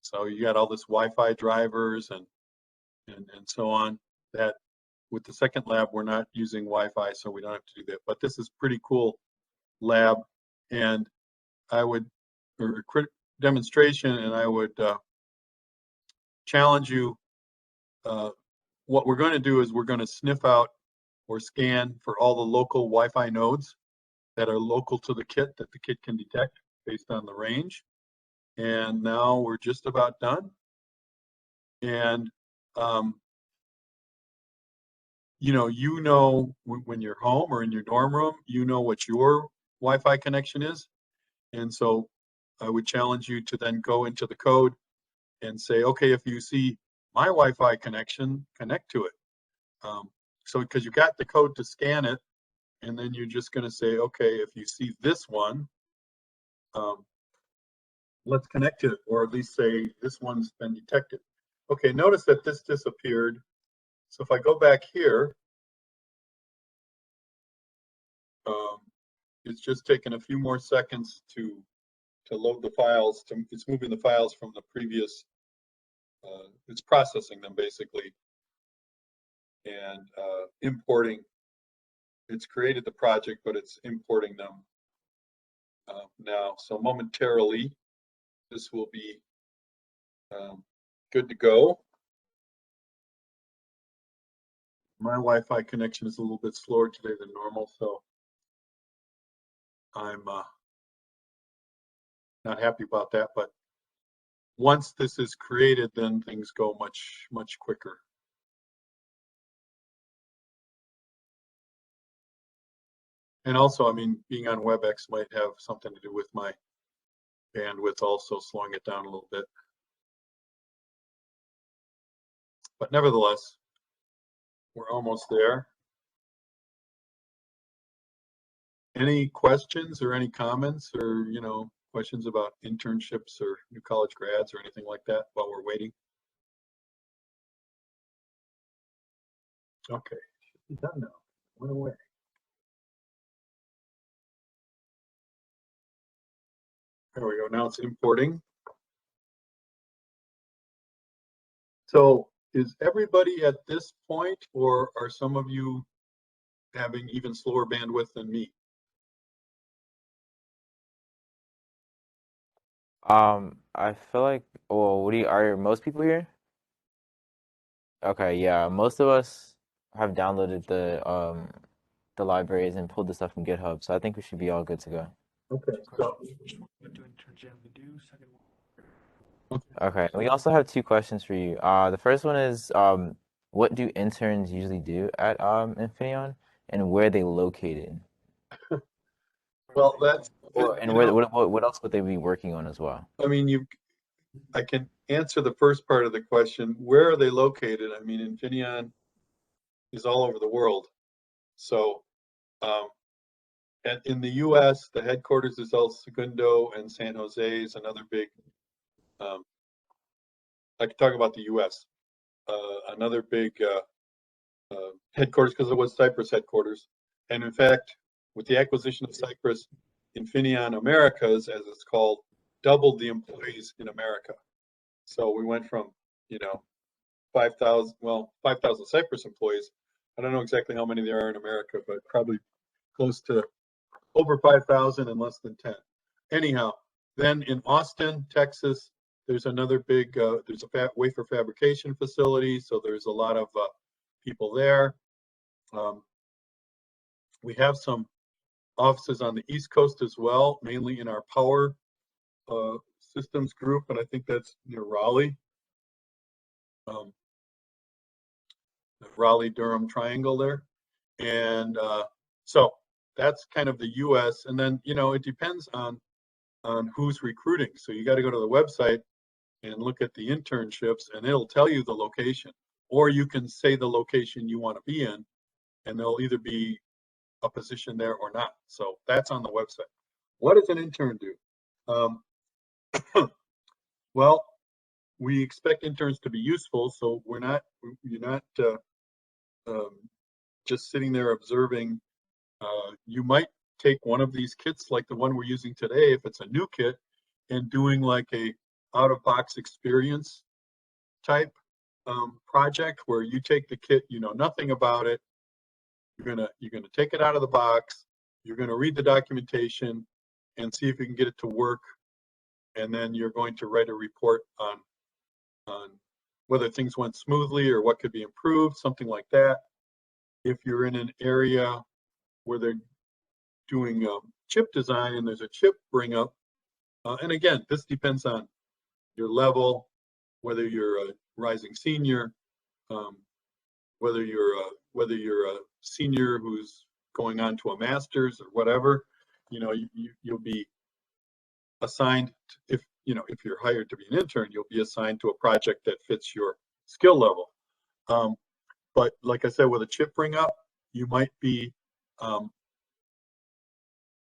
So you got all this Wi-Fi drivers and so on, that with the second lab we're not using Wi-Fi, so we don't have to do that. But this is pretty cool lab, and I would, or demonstration, and I would challenge you. What we're going to do is we're going to sniff out or scan for all the local Wi-Fi nodes that are local to the kit, that the kit can detect based on the range. And now we're just about done. And you know when you're home or in your dorm room, you know what your Wi-Fi connection is. And so I would challenge you to then go into the code and say, okay, if you see my Wi-Fi connection, connect to it. So because you got the code to scan it, and then you're just going to say, okay, if you see this one, let's connect to it, or at least say this one's been detected. Okay, notice that this disappeared. So if I go back here, it's just taken a few more seconds to load the files. It's moving the files from the previous, it's processing them basically, and importing. It's created the project, but it's importing them now. So momentarily, this will be good to go. My Wi-Fi connection is a little bit slower today than normal, so I'm not happy about that. But once this is created, then things go much quicker. And also, I mean, being on WebEx might have something to do with my bandwidth also slowing it down a little bit. But nevertheless, we're almost there. Any questions or any comments, or questions about internships or new college grads or anything like that while we're waiting? Okay, should be done now. Went away. There we go. Now it's importing. So is everybody at this point, or are some of you having even slower bandwidth than me? I feel like, well, are most people here? Okay, yeah, most of us have downloaded the libraries and pulled the stuff from GitHub, so I think we should be all good to go. Okay, so Okay, we also have two questions for you. The first one is, what do interns usually do at Infineon, and where are they located? well, that's And what else would they be working on as well? I mean, I can answer the first part of the question. Where are they located? I mean, Infineon is all over the world. So, and in the U.S., the headquarters is El Segundo, and San Jose is another big. I can talk about the U.S. Another big headquarters, because it was Cypress headquarters, and in fact, with the acquisition of Cypress, Infineon Americas, as it's called, doubled the employees in America. So we went from 5,000 Cypress employees. I don't know exactly how many there are in America, but probably close to over 5,000 and less than 10. Anyhow, then in Austin, Texas, there's another big, there's a wafer fabrication facility, so there's a lot of people there. We have some offices on the East Coast as well, mainly in our power systems group, and I think that's near Raleigh. The Raleigh-Durham triangle there. And so that's kind of the US. And then, you know, it depends on who's recruiting. So you got to go to the website and look at the internships, and it'll tell you the location. Or you can say the location you want to be in, and there'll either be a position there or not. So that's on the website. What does an intern do? Well, we expect interns to be useful, so you're not just sitting there observing. You might take one of these kits like the one we're using today, if it's a new kit, and doing like a out-of-box experience type project where you take the kit, you know nothing about it. You're gonna take it out of the box. You're gonna read the documentation and see if you can get it to work, and then you're going to write a report on whether things went smoothly or what could be improved, something like that. If you're in an area where they're doing chip design and there's a chip bring up, and again, this depends on your level, whether you're a rising senior, whether you're a senior who's going on to a master's or whatever. You know, you'll be assigned, if you're hired to be an intern, you'll be assigned to a project that fits your skill level. But like I said, with a chip bring up, you might be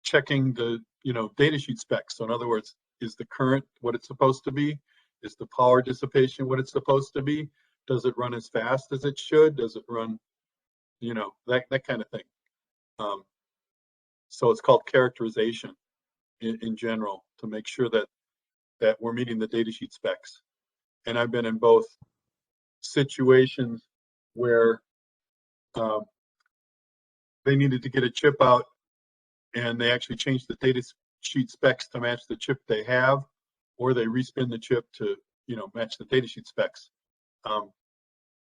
checking the datasheet specs. So in other words, is the current what it's supposed to be? Is the power dissipation what it's supposed to be? Does it run as fast as it should? Does it run, that kind of thing. So it's called characterization in general, to make sure that we're meeting the datasheet specs. And I've been in both situations where they needed to get a chip out and they actually changed the datasheet specs to match the chip they have, or they respin the chip to match the datasheet specs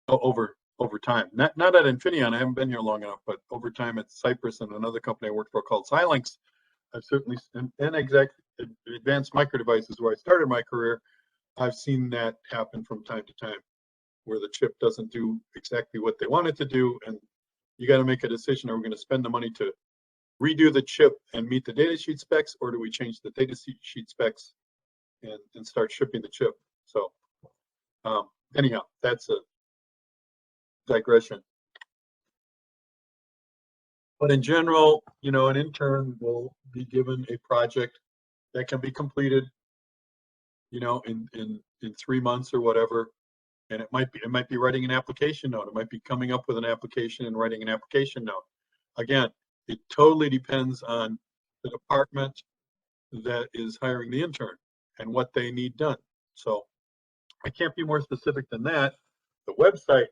over time. Not at Infineon, I haven't been here long enough, but over time at Cypress and another company I worked for called Xilinx, I've certainly, and Advanced Micro Devices, where I started my career, I've seen that happen from time to time, where the chip doesn't do exactly what they want it to do, and you got to make a decision: are we going to spend the money to redo the chip and meet the datasheet specs, or do we change the datasheet specs and start shipping the chip? So anyhow, that's a digression. But in general, an intern will be given a project that can be completed, in 3 months or whatever. And it might be writing an application note. It might be coming up with an application and writing an application note. Again, it totally depends on the department that is hiring the intern and what they need done. So I can't be more specific than that. The website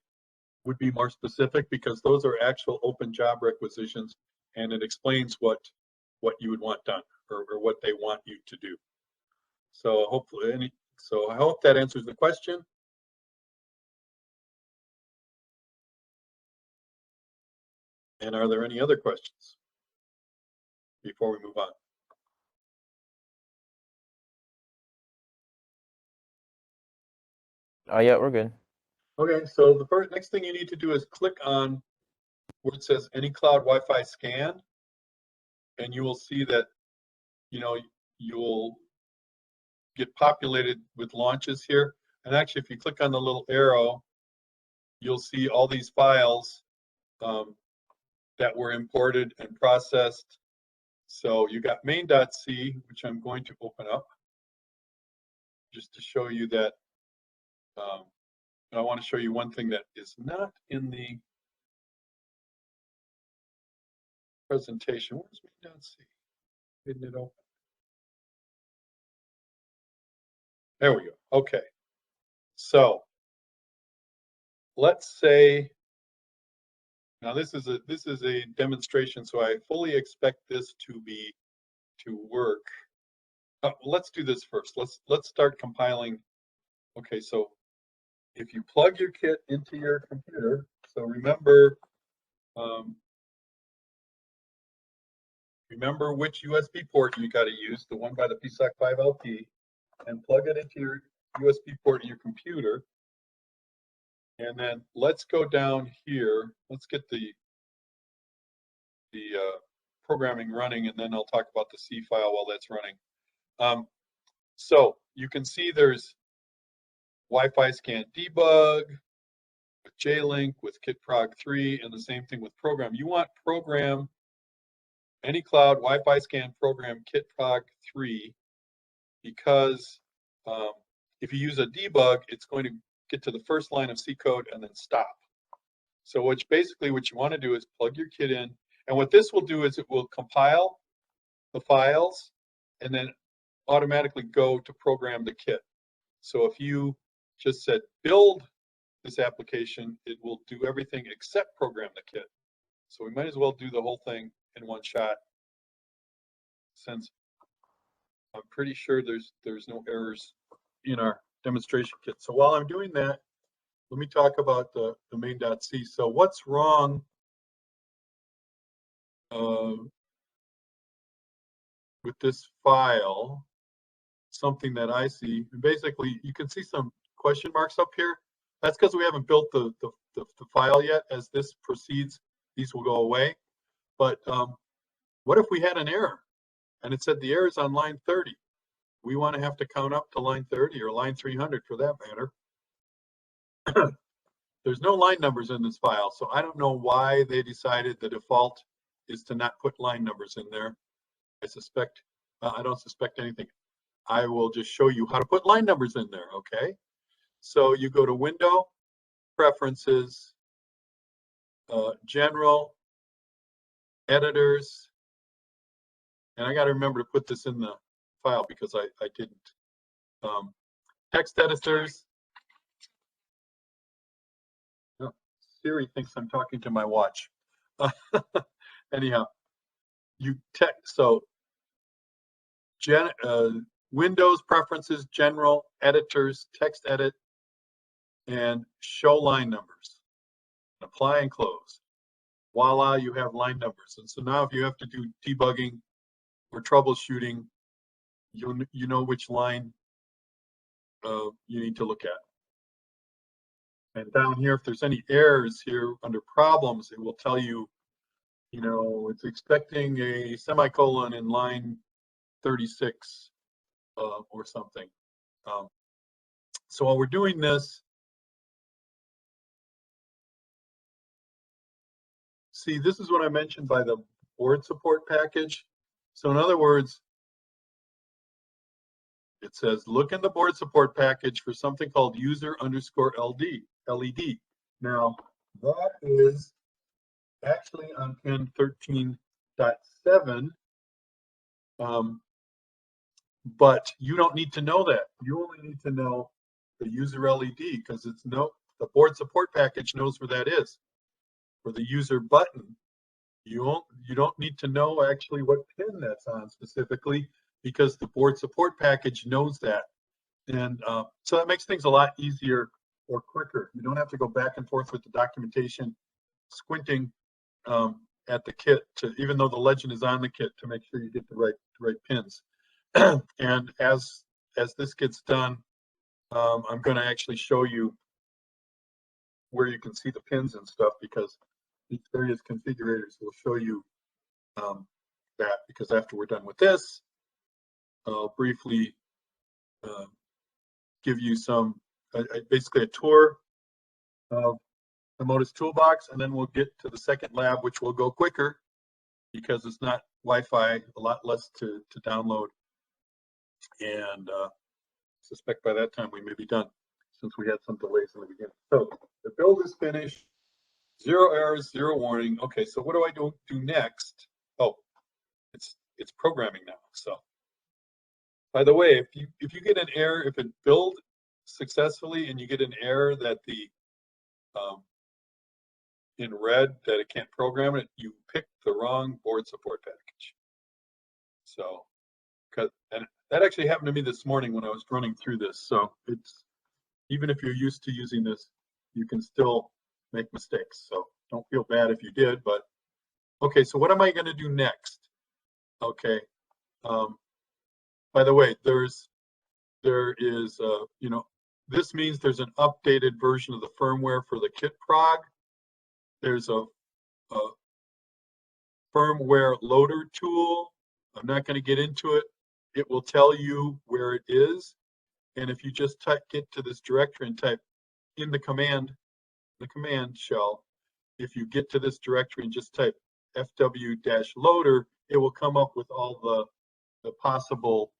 would be more specific because those are actual open job requisitions, and it explains what you would want done, or what they want you to do. So hopefully, I hope that answers the question. And are there any other questions before we move on? Yeah, we're good. Okay, so the next thing you need to do is click on where it says any cloud Wi-Fi scan, and you will see that you'll get populated with launches here. And actually, if you click on the little arrow, you'll see all these files that were imported and processed. So you got main.c, which I'm going to open up just to show you that. I want to show you one thing that is not in the presentation. Where's main.c? Didn't it open? There we go. Okay. So let's say, now this is a demonstration, so I fully expect this to work. let's do this first. Let's start compiling. Okay, so if you plug your kit into your computer, so remember which USB port you got to use, the one by the PSoC 5LP, and plug it into your USB port in your computer. And then let's go down here. Let's get the programming running, and then I'll talk about the C file while that's running. So you can see there's Wi-Fi scan debug with JLink, with KitProg3, and the same thing with program. You want program, any cloud Wi-Fi scan program KitProg3, because if you use a debug, it's going to get to the first line of C code and then stop. So basically what you want to do is plug your kit in, and what this will do is it will compile the files and then automatically go to program the kit. So if you just said build this application, it will do everything except program the kit. So we might as well do the whole thing in one shot, since I'm pretty sure there's no errors in our demonstration kit. So while I'm doing that, let me talk about the main.c. So what's wrong with this file? Something that I see, and basically you can see some question marks up here. That's because we haven't built the file yet. As this proceeds, these will go away. But what if we had an error and it said the error is on line 30? We want to have to count up to line 30 or line 300 for that matter. There's no line numbers in this file, so I don't know why they decided the default is to not put line numbers in there. I don't suspect anything. I will just show you how to put line numbers in there, okay? So you go to Window, Preferences, General, Editors, and I got to remember to put this in the file because I didn't. Text Editors. Oh, Siri thinks I'm talking to my watch. Anyhow, Windows, Preferences, General, Editors, Text Edit, and Show Line Numbers. Apply and close. Voila, you have line numbers. And so now if you have to do debugging or troubleshooting, you know which line you need to look at. And down here, if there's any errors here under problems, it will tell you, it's expecting a semicolon in line 36 or something. So while we're doing this, see, this is what I mentioned by the board support package. So in other words, it says, look in the board support package for something called user_LED. Now, that is actually on pin 13.7, but you don't need to know that. You only need to know the user LED, because the board support package knows where that is. For the user button, you don't need to know actually what pin that's on specifically, because the board support package knows that. And so that makes things a lot easier or quicker. You don't have to go back and forth with the documentation, squinting at the kit, even though the legend is on the kit, to make sure you get the right pins. And as this gets done, I'm going to actually show you where you can see the pins and stuff, because these various configurators will show you that. Because after we're done with this, I'll briefly give you basically a tour of the Modus Toolbox, and then we'll get to the second lab, which will go quicker because it's not Wi-Fi, a lot less to download. And suspect by that time we may be done, since we had some delays in the beginning. So the build is finished, 0 errors, 0 warning. Okay, so what do I do next? Oh, it's programming now. So by the way, if you get an error, if it build successfully and you get an error that in red that it can't program it, you picked the wrong board support package. So, and That actually happened to me this morning when I was running through this. So it's, even if you're used to using this, you can still make mistakes. So don't feel bad if you did, but okay, so what am I going to do next? Okay. By the way, there is, you know, this means there's an updated version of the firmware for the kit prog. There's a firmware loader tool. I'm not going to get into it. It will tell you where it is. And if you just get to this directory and type in the command shell, if you get to this directory and just type fw-loader, it will come up with all the possible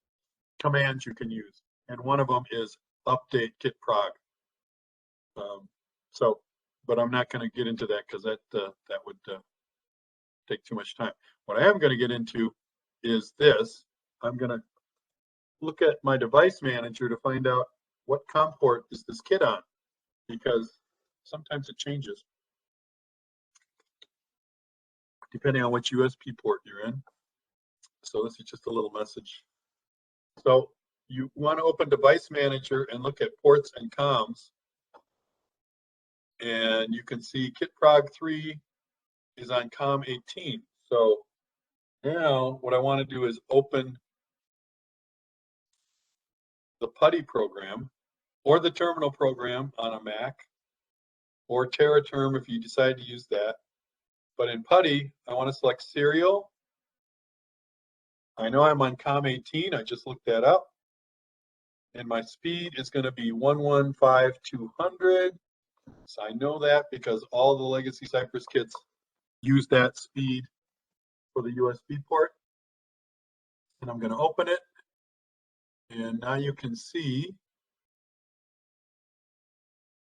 commands you can use. And one of them is update kit prog. But I'm not going to get into that because that would take too much time. What I am going to get into is this. I'm going to look at my device manager to find out what COM port is this kit on, because sometimes it changes depending on which USB port you're in. So this is just a little message. So you want to open device manager and look at ports and comms. And you can see kit prog 3 is on COM 18. So now what I want to do is open the PuTTY program or the terminal program on a Mac, or TerraTerm if you decide to use that. But in PuTTY, I want to select serial. I know I'm on COM 18. I just looked that up. And my speed is going to be 115200. So I know that because all the legacy Cypress kits use that speed for the USB port. And I'm going to open it. And now you can see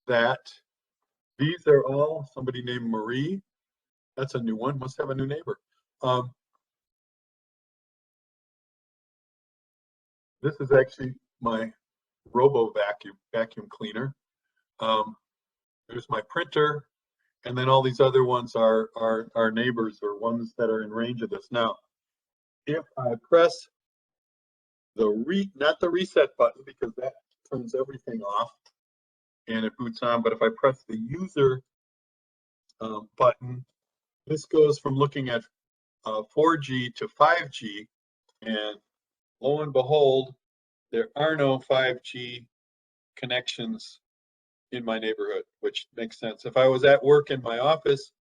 that these are all somebody named Marie. That's a new one. Must have a new neighbor. This is actually my Robo vacuum cleaner. There's my printer, and then all these other ones are neighbors or ones that are in range of this. Now, if I press not the reset button, because that turns everything off and it boots on, but if I press the user button, this goes from looking at 4G to 5G, and lo and behold, there are no 5G connections in my neighborhood, which makes sense. If I was at work in my office,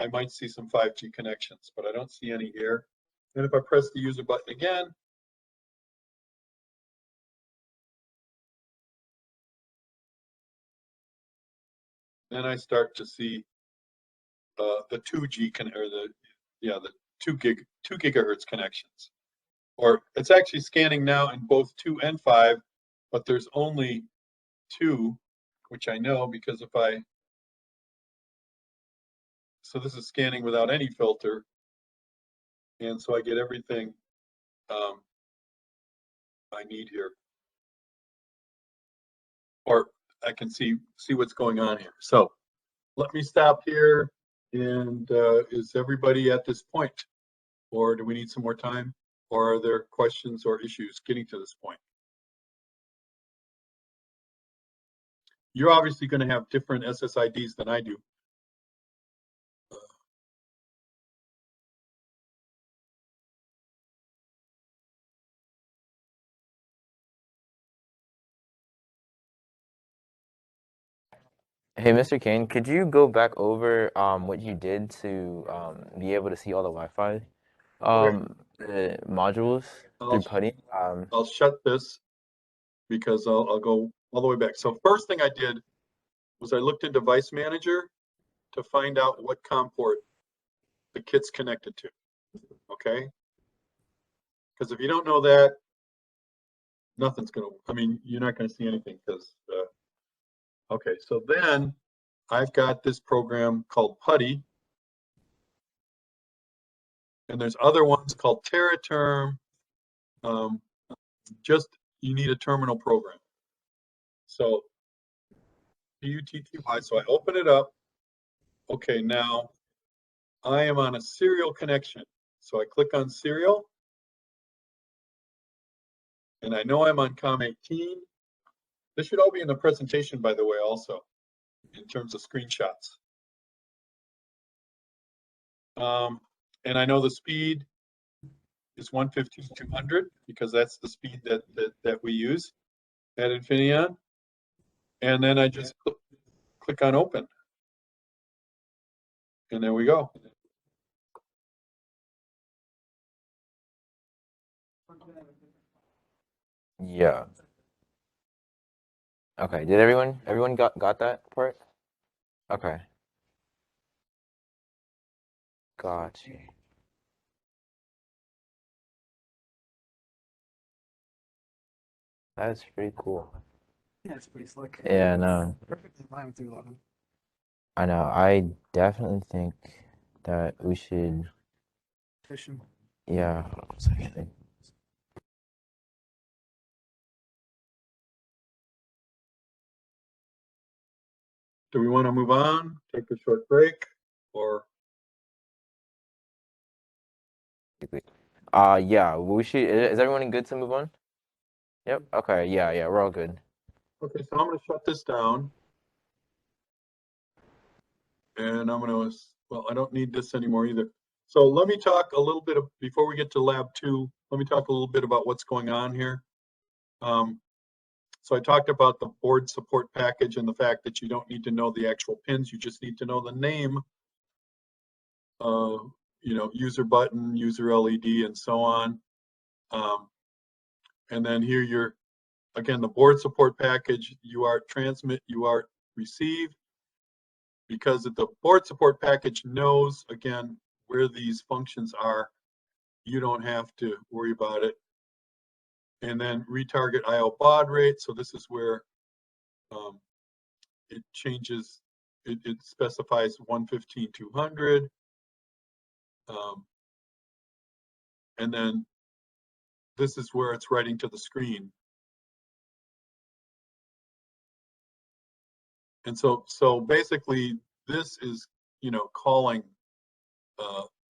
I might see some 5G connections, but I don't see any here. And if I press the user button again, then I start to see the 2G the 2 gigahertz connections. Or it's actually scanning now in both 2 and 5, but there's only 2, which I know because so this is scanning without any filter, and so I get everything I need here, or I can see what's going on here. So let me stop here. And is everybody at this point, or do we need some more time, or are there questions or issues getting to this point? You're obviously going to have different SSIDs than I do. Hey, Mr. Kane, could you go back over what you did to be able to see all the Wi-Fi the modules through PuTTY? I'll shut this because I'll go all the way back. So first thing I did was I looked in Device Manager to find out what COM port the kit's connected to. Okay, because if you don't know that, nothing's gonna. I mean, you're not going to see anything because. Okay, so then I've got this program called PuTTY, and there's other ones called TerraTerm. Just you need a terminal program. So PUTTY. So I open it up. Okay, now I am on a serial connection. So I click on serial. And I know I'm on COM18. This should all be in the presentation, by the way, also, in terms of screenshots. And I know the speed is 115/200 because that's the speed that we use at Infineon. And then I just click on open. And there we go. Yeah. Okay. Did everyone got that part? Okay. Got you. That's pretty cool. Yeah, it's pretty slick. Yeah, no. Perfectly in line with 311. I know. I definitely think that we should. Efficient. Yeah. Hold on a second. Do we want to move on, take a short break, or? Yeah. We should. Is everyone good to move on? Yep. Okay. Yeah. Yeah. We're all good. Okay, so I'm going to shut this down. And I'm going to, well, I don't need this anymore either. So let me talk a little bit before we get to lab 2, let me talk a little bit about what's going on here. So I talked about the board support package and the fact that you don't need to know the actual pins, you just need to know the name, you know, user button, user LED, and so on. And then here you're, again, the board support package, UART transmit, UART receive, because the board support package knows, again, where these functions are. You don't have to worry about it. And then retarget IO baud rate. So this is where it changes, it specifies 115/200. And then this is where it's writing to the screen. And so basically this is, you know, calling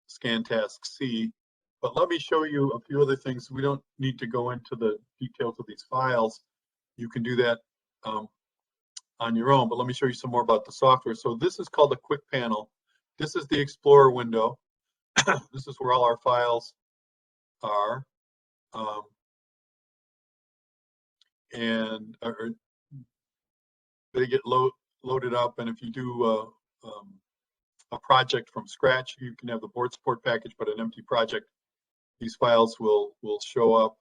scan task C. But let me show you a few other things. We don't need to go into the details of these files. You can do that on your own, but let me show you some more about the software. So this is called a quick panel. This is the Explorer window. This is where all our files are. And they get loaded up. And if you do a project from scratch, you can have the board support package, but an empty project, these files will show up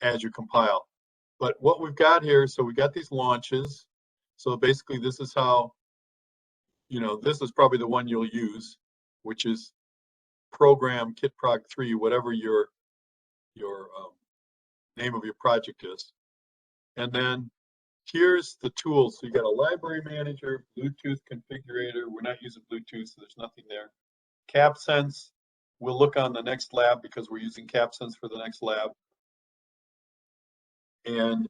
as you compile. But what we've got here, so we got these launches. So basically this is how, you know, this is probably the one you'll use, which is program kitprog3, whatever your name of your project is. And then here's the tools. So you got a library manager, Bluetooth configurator. We're not using Bluetooth, so there's nothing there. Capsense, we'll look on the next lab because we're using Capsense for the next lab. And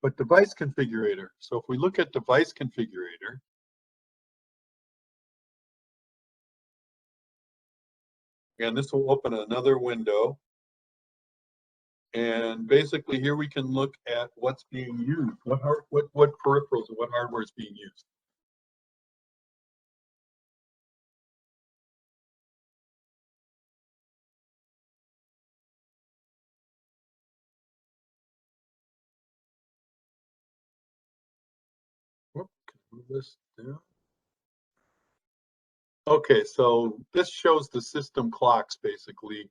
but device configurator. So if we look at device configurator, and this will open another window. And basically here we can look at what's being used, what peripherals and what hardware is being used. Whoop, can I move this down? Okay, so this shows the system clocks basically.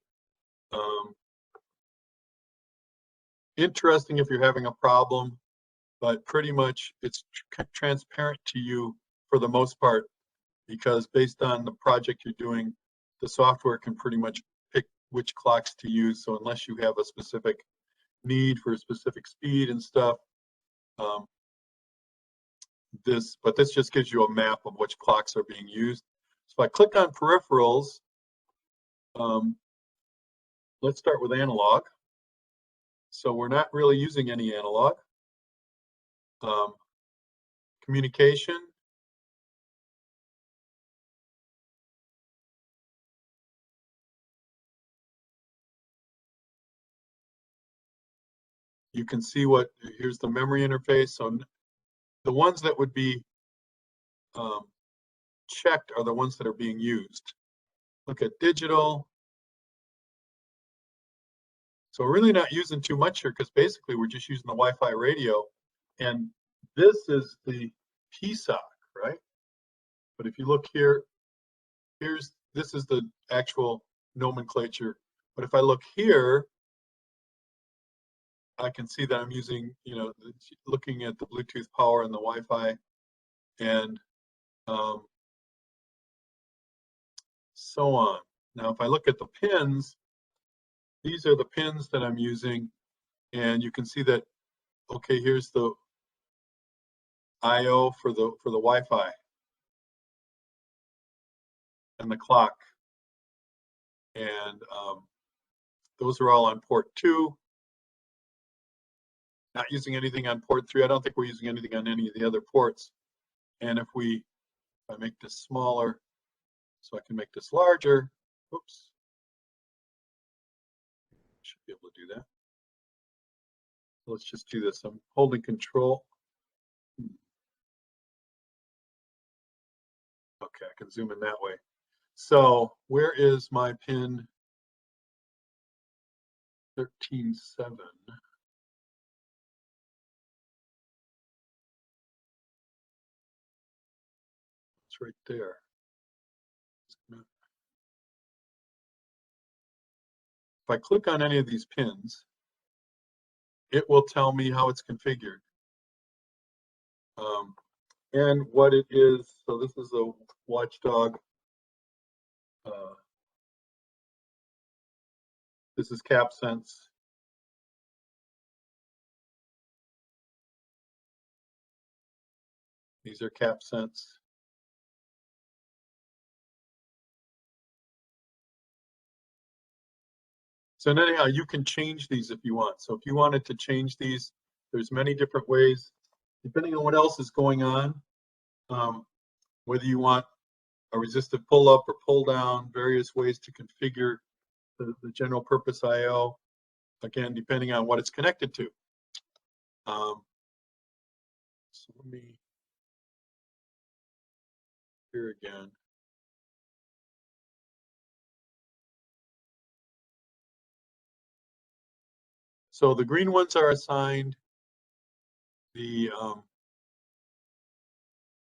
Interesting if you're having a problem, but pretty much it's transparent to you for the most part, because based on the project you're doing, the software can pretty much pick which clocks to use. So unless you have a specific need for a specific speed and stuff, this just gives you a map of which clocks are being used. So if I click on peripherals, let's start with analog. So we're not really using any analog. Communication. you can see here's the memory interface. So the ones that would be checked are the ones that are being used. Look at digital. So we're really not using too much here because basically we're just using the Wi-Fi radio. And this is the PSoC, right? But if you look here, this is the actual nomenclature. But if I look here, I can see that I'm using, looking at the Bluetooth power and the Wi-Fi and so on. Now, if I look at the pins, these are the pins that I'm using, and you can see that, okay, here's the I/O for the Wi-Fi and the clock, and those are all on port 2. Not using anything on port 3. I don't think we're using anything on any of the other ports. And if I make this smaller, so I can make this larger, oops, should be able to do that. Let's just do this. I'm holding control. Okay, I can zoom in that way. So where is my pin 13.7? It's right there. If I click on any of these pins, it will tell me how it's configured. And what it is. So this is a watchdog. This is Capsense. These are Capsense. So anyhow, you can change these if you want. So if you wanted to change these, there's many different ways, depending on what else is going on. Whether you want a resistive pull up or pull down, various ways to configure the general purpose I/O, again, depending on what it's connected to. So let me here again. So the green ones are assigned. The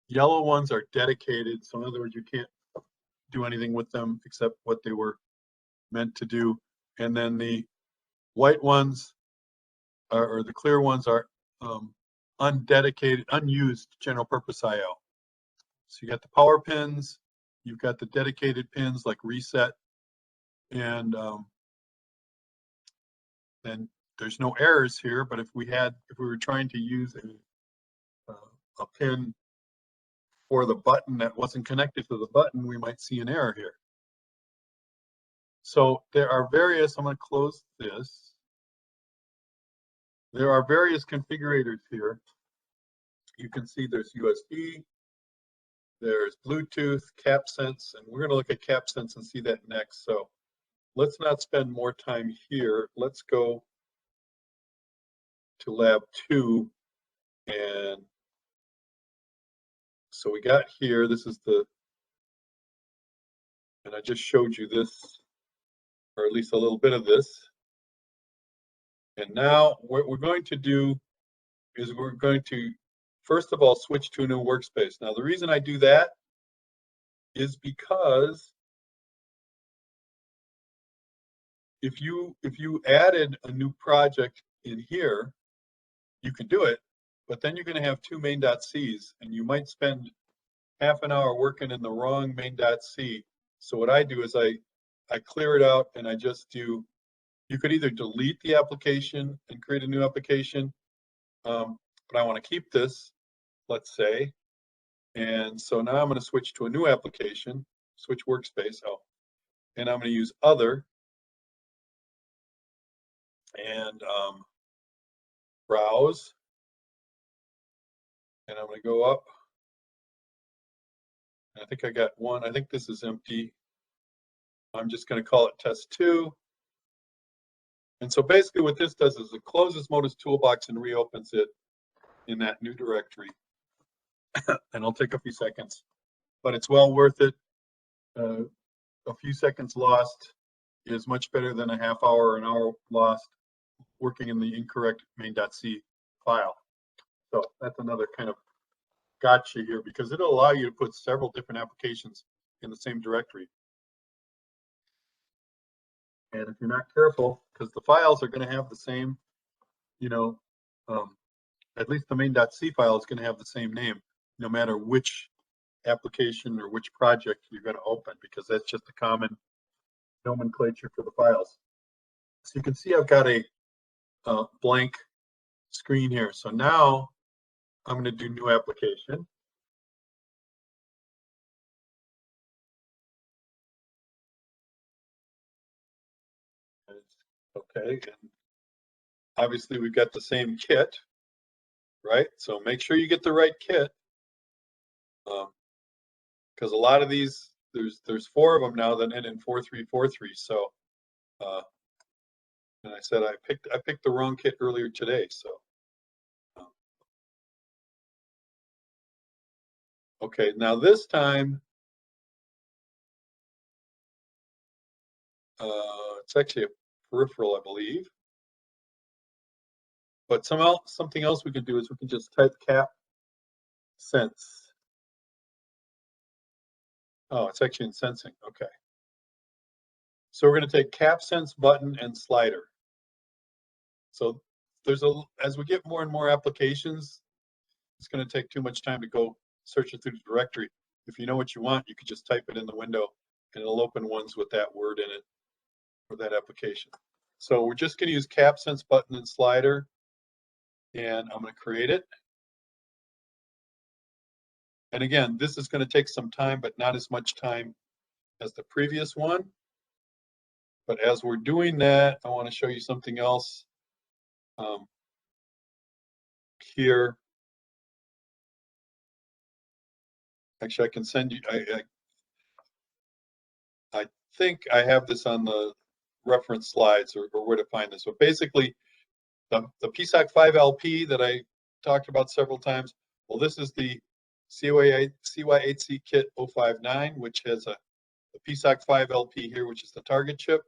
yellow ones are dedicated. So in other words, you can't do anything with them except what they were meant to do. And then the white ones or the clear ones are undedicated, unused general purpose I/O. So you got the power pins, you've got the dedicated pins like reset, and then there's no errors here. But if we were trying to use a pin for the button that wasn't connected to the button, we might see an error here. So there are various. I'm going to close this. There are various configurators here. You can see there's USB, there's Bluetooth, Capsense, and we're going to look at Capsense and see that next. So let's not spend more time here. Let's go to lab 2. And so we got here, this is and I just showed you this, or at least a little bit of this. And now what we're going to do is we're going to, first of all, switch to a new workspace. Now, the reason I do that is because if you added a new project in here, you can do it, but then you're going to have 2 main.c's, and you might spend half an hour working in the wrong main.c. So what I do is I clear it out, and I just do, you could either delete the application and create a new application, but I want to keep this, let's say. And so now I'm going to switch to a new application, switch workspace. And I'm going to use other and browse. And I'm going to go up. I think I got one. I think this is empty. I'm just going to call it test 2. And so basically what this does is it closes Modus Toolbox and reopens it in that new directory. And it'll take a few seconds, but it's well worth it. A few seconds lost is much better than a half hour or an hour lost working in the incorrect main.c file. So that's another kind of gotcha here, because it'll allow you to put several different applications in the same directory. And if you're not careful, because the files are going to have the same, you know, at least the main.c file is going to have the same name, no matter which application or which project you're going to open, because that's just a common nomenclature for the files. So you can see I've got a blank screen here. So now I'm going to do new application. Okay, and obviously we've got the same kit, right? So make sure you get the right kit, because a lot of these, there's 4 of them now that end in 4343. So, and I said I picked the wrong kit earlier today. So, okay, now this time, it's actually a peripheral, I believe. But something else we could do is we can just type Capsense. Oh, it's actually in sensing. Okay. So we're going to take Capsense button and slider. So as we get more and more applications, it's going to take too much time to go search it through the directory. If you know what you want, you could just type it in the window and it'll open ones with that word in it for that application. So we're just going to use Capsense button and slider, and I'm going to create it. And again, this is going to take some time, but not as much time as the previous one. But as we're doing that, I want to show you something else here. Actually, I can send you, I think I have this on the reference slides or where to find this. But basically, the PSoC 5 LP that I talked about several times, well, this is the CY8C kit 059, which has the PSoC 5 LP here, which is the target chip,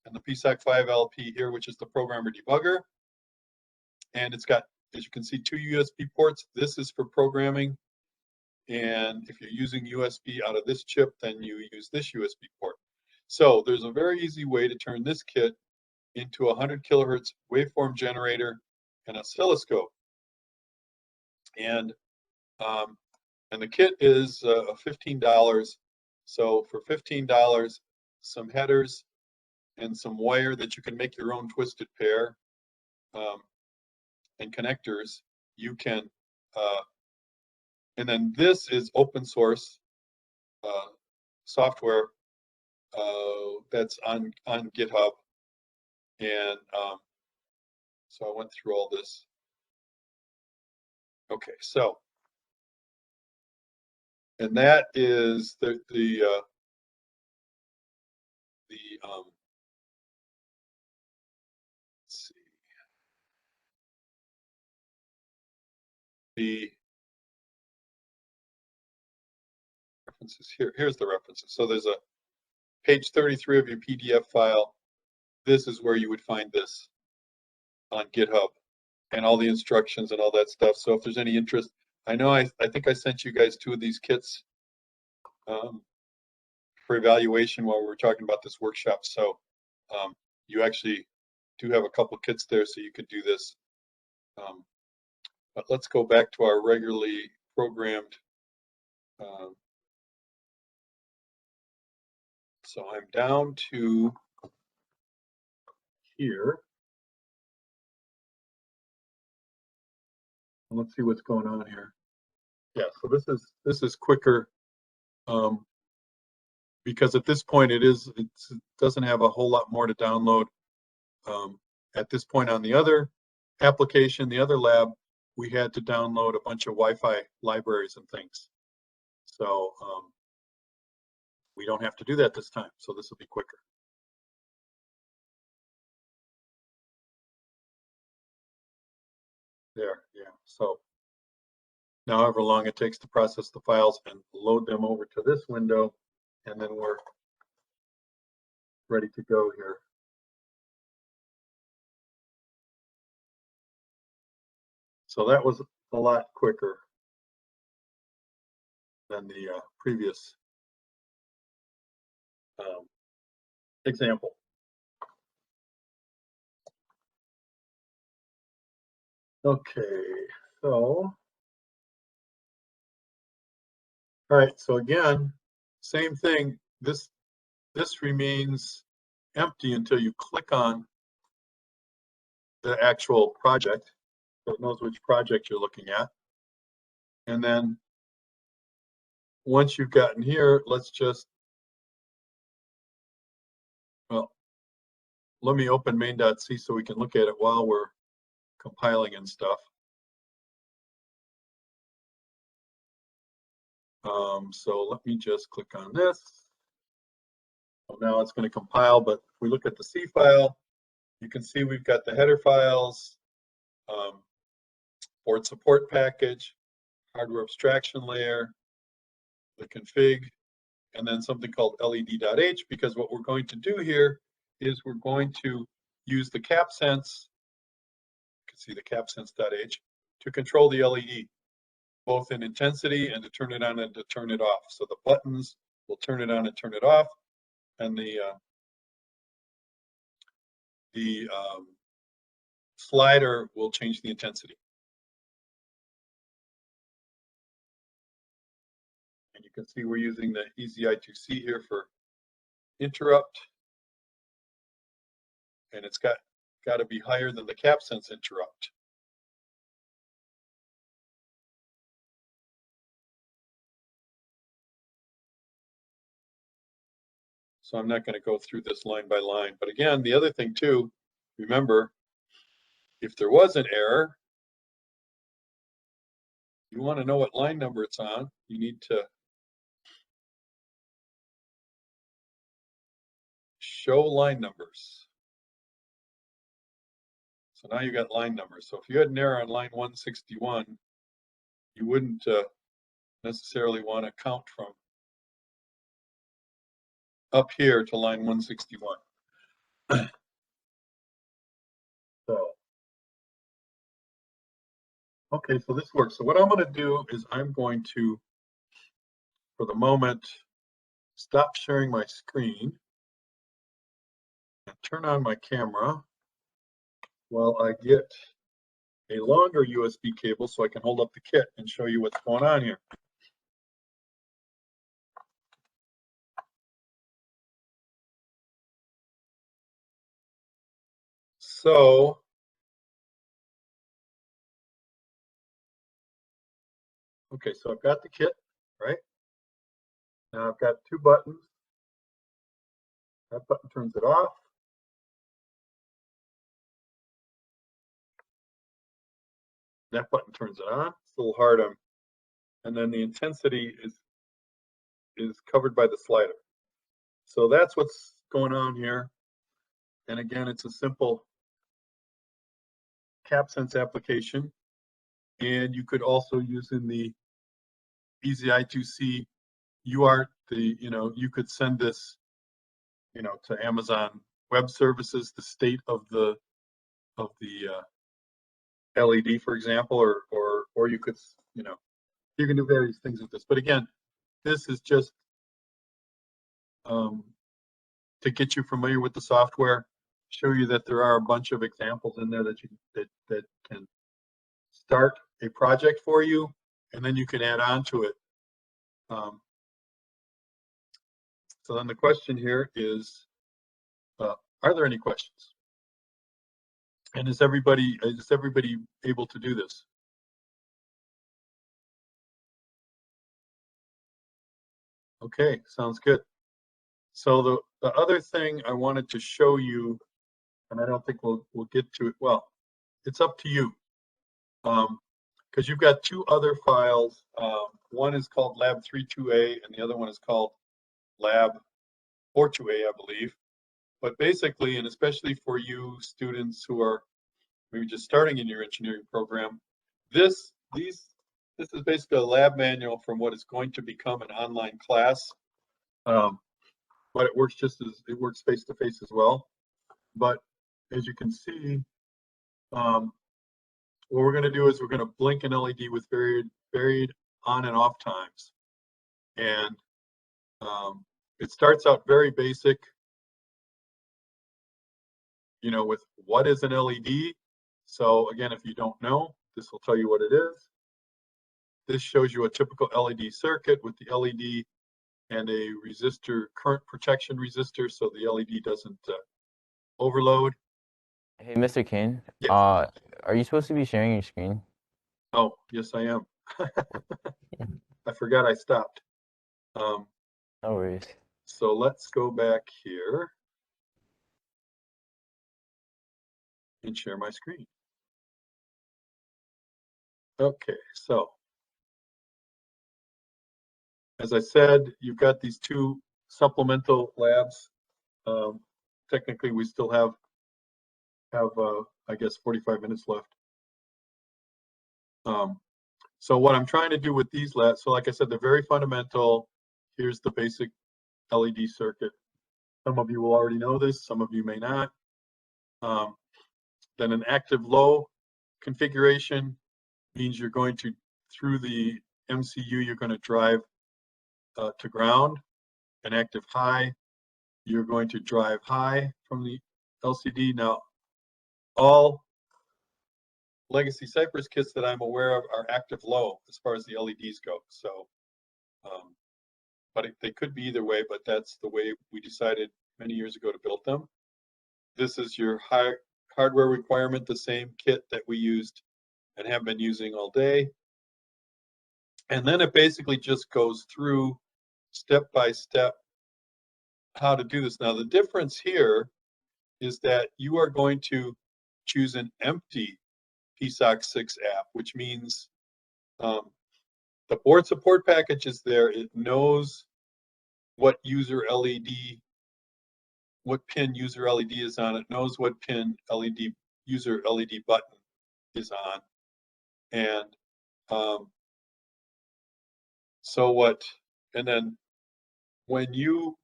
and the PSoC 5 LP here, which is the programmer debugger. And it's got, as you can see, 2 USB ports. This is for programming. And if you're using USB out of this chip, then you use this USB port. So there's a very easy way to turn this kit into a 100 kilohertz waveform generator and oscilloscope. And the kit is $15. So for $15, some headers and some wire that you can make your own twisted pair and connectors, you can, and then this is open source software that's on GitHub. And so I went through all this. Okay, so, and that is let's see, the references here. Here's the references. So there's a page 33 of your PDF file. This is where you would find this on GitHub and all the instructions and all that stuff. So if there's any interest, I know I think I sent you guys 2 of these kits for evaluation while we were talking about this workshop. So you actually do have a couple kits there, so you could do this. But let's go back to our regularly programmed. So I'm down to here. Let's see what's going on here. Yeah, so this is quicker because at this point it doesn't have a whole lot more to download. At this point on the other application, the other lab, we had to download a bunch of Wi-Fi libraries and things. So we don't have to do that this time. So this will be quicker. There, yeah. So now however long it takes to process the files and load them over to this window, and then we're ready to go here. So that was a lot quicker than the previous example. Okay, so, all right, so again, same thing. This remains empty until you click on the actual project, so it knows which project you're looking at. And then once you've gotten here, let's just, well, let me open main.c so we can look at it while we're compiling and stuff. So let me just click on this. Well, now it's going to compile, but if we look at the C file, you can see we've got the header files, board support package, hardware abstraction layer, the config, and then something called led.h, because what we're going to do here is we're going to use the Capsense, you can see the Capsense.h, to control the LED, both in intensity and to turn it on and to turn it off. So the buttons will turn it on and turn it off, and the slider will change the intensity. And you can see we're using the EZI2C here for interrupt, and it's got to be higher than the Capsense interrupt. So I'm not going to go through this line by line. But again, the other thing too, remember, if there was an error, you want to know what line number it's on. You need to show line numbers. So now you got line numbers. So if you had an error on line 161, you wouldn't necessarily want to count from up here to line 161. So, okay, so this works. So what I'm going to do is I'm going to, for the moment, stop sharing my screen and turn on my camera while I get a longer USB cable so I can hold up the kit and show you what's going on here. So, okay, so I've got the kit, right? Now I've got two buttons. That button turns it off. That button turns it on. It's a little hard on. And then the intensity is covered by the slider. So that's what's going on here. And again, it's a simple Capsense application. And you could also use in the EZI2C UART, you could send this, to Amazon Web Services, the state of the LED, for example, or you could, you can do various things with this. But again, this is just to get you familiar with the software, show you that there are a bunch of examples in there that can start a project for you, and then you can add on to it. So then the question here is, are there any questions? And is everybody able to do this? Okay, sounds good. So the other thing I wanted to show you, and I don't think we'll get to it. Well, it's up to you, because you've got two other files. One is called Lab 32A, and the other one is called Lab 42A, I believe. But basically, and especially for you students who are maybe just starting in your engineering program, this is basically a lab manual from what is going to become an online class. But it works it works face to face as well. But as you can see, what we're going to do is we're going to blink an LED with varied on and off times. And it starts out very basic, you know, with what is an LED. So again, if you don't know, this will tell you what it is. This shows you a typical LED circuit with the LED and a resistor, current protection resistor, so the LED doesn't overload. Hey, Mr. Kane. Yes. Are you supposed to be sharing your screen? Oh, yes, I am. I forgot I stopped. No worries. So let's go back here and share my screen. Okay, so as I said, you've got these two supplemental labs. Technically, we still have I guess 45 minutes left. So what I'm trying to do with these labs, so like I said, they're very fundamental. Here's the basic LED circuit. Some of you will already know this, some of you may not. Then an active low configuration means you're going to, through the MCU, you're going to drive to ground. An active high, you're going to drive high from the LCD. Now, all legacy Cypress kits that I'm aware of are active low as far as the LEDs go. So, but they could be either way, but that's the way we decided many years ago to build them. This is your hardware requirement, the same kit that we used and have been using all day. And then it basically just goes through step by step how to do this. Now, the difference here is that you are going to choose an empty PSoC 6 app, which means the board support package is there. It knows what user LED, what pin user LED is on. It knows what pin user LED button is on. And and then when you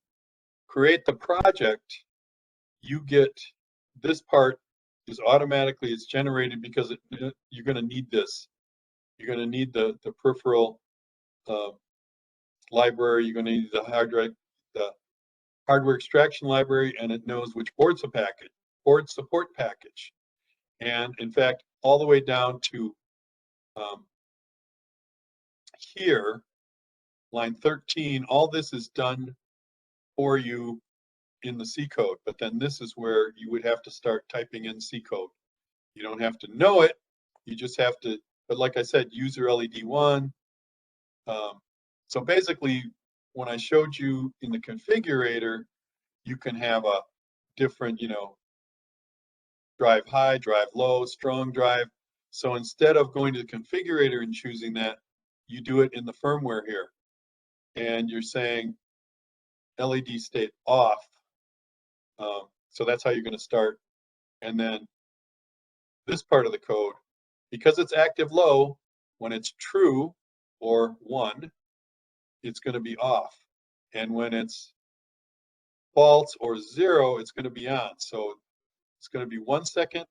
create the project, you get this part is automatically, it's generated because you're going to need this. You're going to need the peripheral library. You're going to need the hardware extraction library, and it knows which board support package. And in fact, all the way down to here, line 13, all this is done for you in the C code, but then this is where you would have to start typing in C code. You don't have to know it, you just have to, but like I said, user LED 1. So basically, when I showed you in the configurator, you can have a different, you know, drive high, drive low, strong drive. So instead of going to the configurator and choosing that, you do it in the firmware here. And you're saying LED state off. So that's how you're going to start. And then this part of the code, because it's active low, when it's true or 1, it's going to be off. And when it's false or 0, it's going to be on. So it's going to be 1 second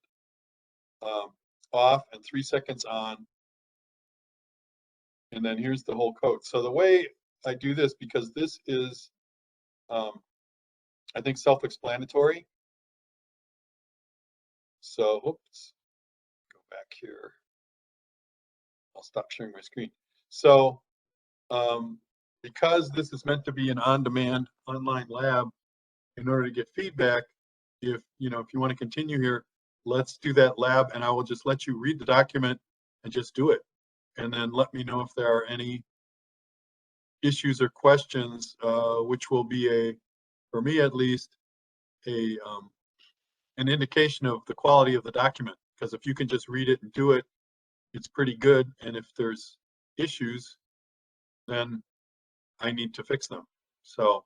off and 3 seconds on. And then here's the whole code. So the way I do this, because this is, I think, self-explanatory. So, oops, go back here. I'll stop sharing my screen. So, because this is meant to be an on-demand online lab, in order to get feedback, if you want to continue here, let's do that lab, and I will just let you read the document and just do it, and then let me know if there are any issues or questions, which will be for me at least, an indication of the quality of the document. Because if you can just read it and do it, it's pretty good. And if there's issues, then I need to fix them. So,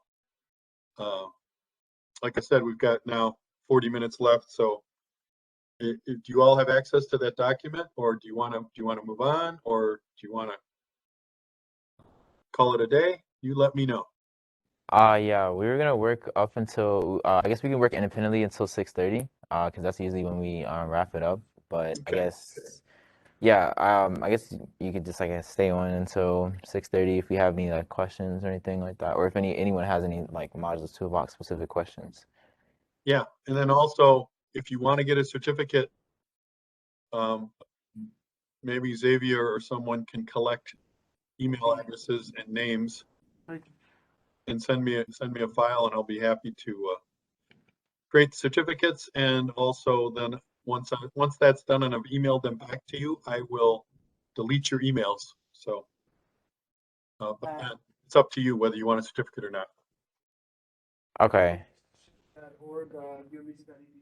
like I said, we've got now 40 minutes left. So do you all have access to that document, or do you want to move on, or do you want to call it a day? You let me know. Yeah, we were gonna work up until I guess we can work independently until 6:30, because that's usually when we wrap it up. But I Okay. guess, yeah, I guess you could just, I guess, stay on until 6:30 if we have any like questions or anything like that, or if anyone has any like Modulus Toolbox specific questions. Yeah, and then also if you want to get a certificate, maybe Xavier or someone can collect email addresses and names and send me a file, and I'll be happy to create certificates. And also then once that's done and I've emailed them back to you, I will delete your emails. So, but then it's up to you whether you want a certificate or not. Okay. .org, UMBC IEEE.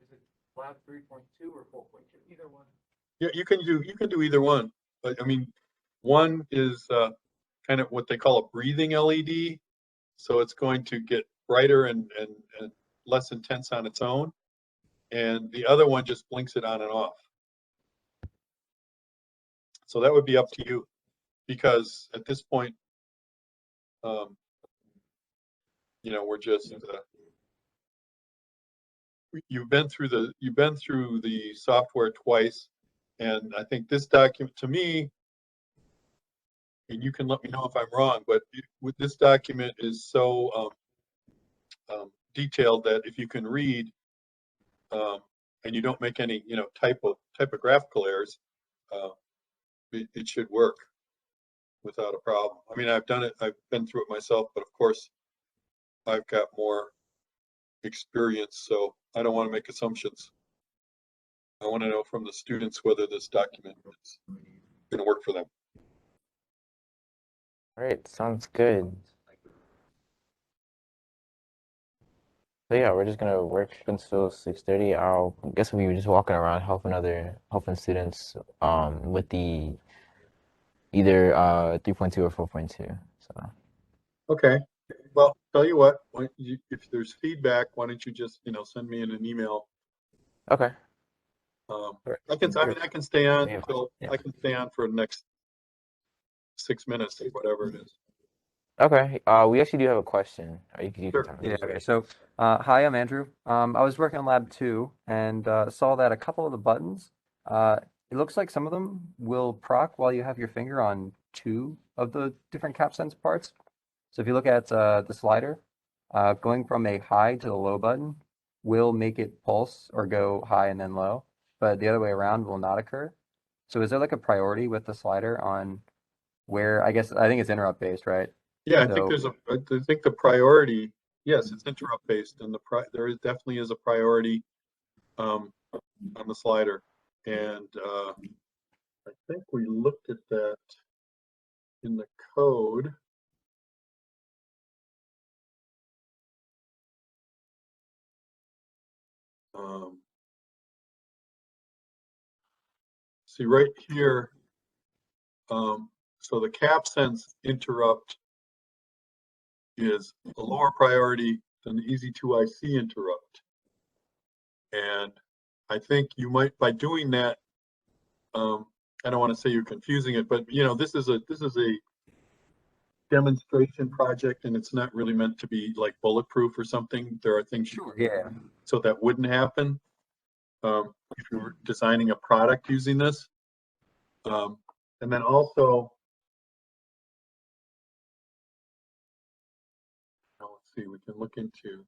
Is it lab 3.2 or 4.2? Either one. Yeah, you can do either one. But I mean, one is kind of what they call a breathing LED. So it's going to get brighter and less intense on its own. And the other one just blinks it on and off. So that would be up to you, because at this point, you know, we're just you've been through the software twice, and I think this document, to me, and you can let me know if I'm wrong, but with this document is so detailed that if you can read and you don't make any, you know, typographical errors, it should work without a problem. I mean, I've done it, I've been through it myself, but of course, I've got more experience, so I don't want to make assumptions. I want to know from the students whether this document is going to work for them. All right, sounds good. So yeah, we're just gonna work until 6:30. I guess we were just walking around helping students with the either 3.2 or 4.2. So Okay. Well, tell you what, if there's feedback, why don't you just, you know, send me in an email. okay. I mean, I can stay on Yeah. until Yeah. I can stay on for the next 6 minutes, whatever it is. Okay. We actually do have a question. You can Sure. talk. Yeah, okay. So, hi, I'm Andrew. I was working on lab 2 and saw that a couple of the buttons, it looks like some of them will proc while you have your finger on 2 of the different Capsense parts. So if you look at the slider, going from a high to the low button will make it pulse or go high and then low, but the other way around will not occur. So is there like a priority with the slider on where, I think it's interrupt based, right? Yeah, I So- think I think the priority, yes, it's interrupt based, and there definitely is a priority on the slider. And I think we looked at that in the code. See right here, so the Capsense interrupt is a lower priority than the EZ2IC interrupt. And I think you might, by doing that, I don't want to say you're confusing it, but you know, this is a demonstration project, and it's not really meant to be like bulletproof or something. There are things Sure, yeah. so that wouldn't happen if you were designing a product using this. And then also, let's see, we can look into,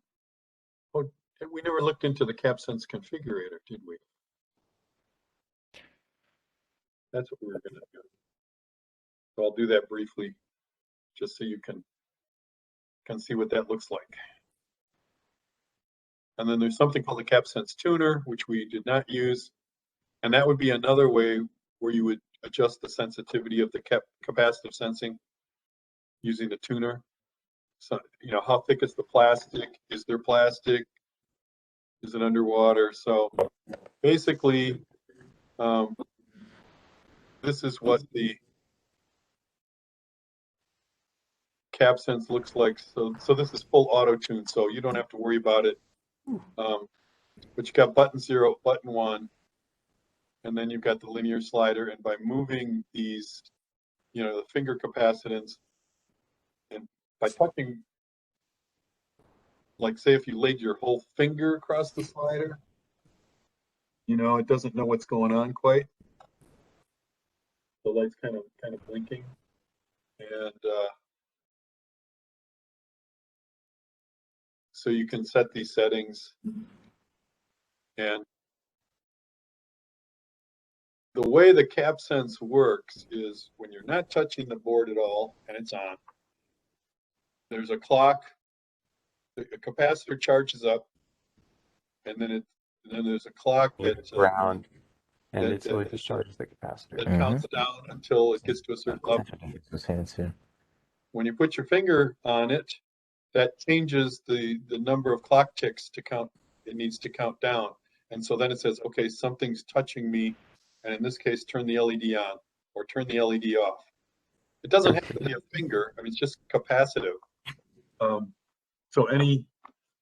oh, we never looked into the Capsense configurator, did we? That's what we were going to do. So I'll do that briefly, just so you can see what that looks like. And then there's something called the Capsense tuner, which we did not use. And that would be another way where you would adjust the sensitivity of the capacitive sensing using the tuner. So, you know, how thick is the plastic? Is there plastic? Is it underwater? So basically, this is what the Capsense looks like. So this is full auto tune, so you don't have to worry about it but you got button 0, button 1, and then you've got the linear slider. And by moving these, you know, the finger capacitance, and by touching, like say if you laid your whole finger across the slider, you know, it doesn't know what's going on quite. The light's kind of blinking, and so you can set these settings. And the way the Capsense works is when you're not touching the board at all and it's on, there's a clock, the capacitor charges up, and then there's a clock that Ground, and that- so it discharges the capacitor. that counts down until it gets to a certain level. When you put your finger on it, that changes the number of clock ticks to count. It needs to count down. And so then it says, okay, something's touching me. And in this case, turn the LED on or turn the LED off. It doesn't have to be a finger. I mean, it's just capacitive. So any,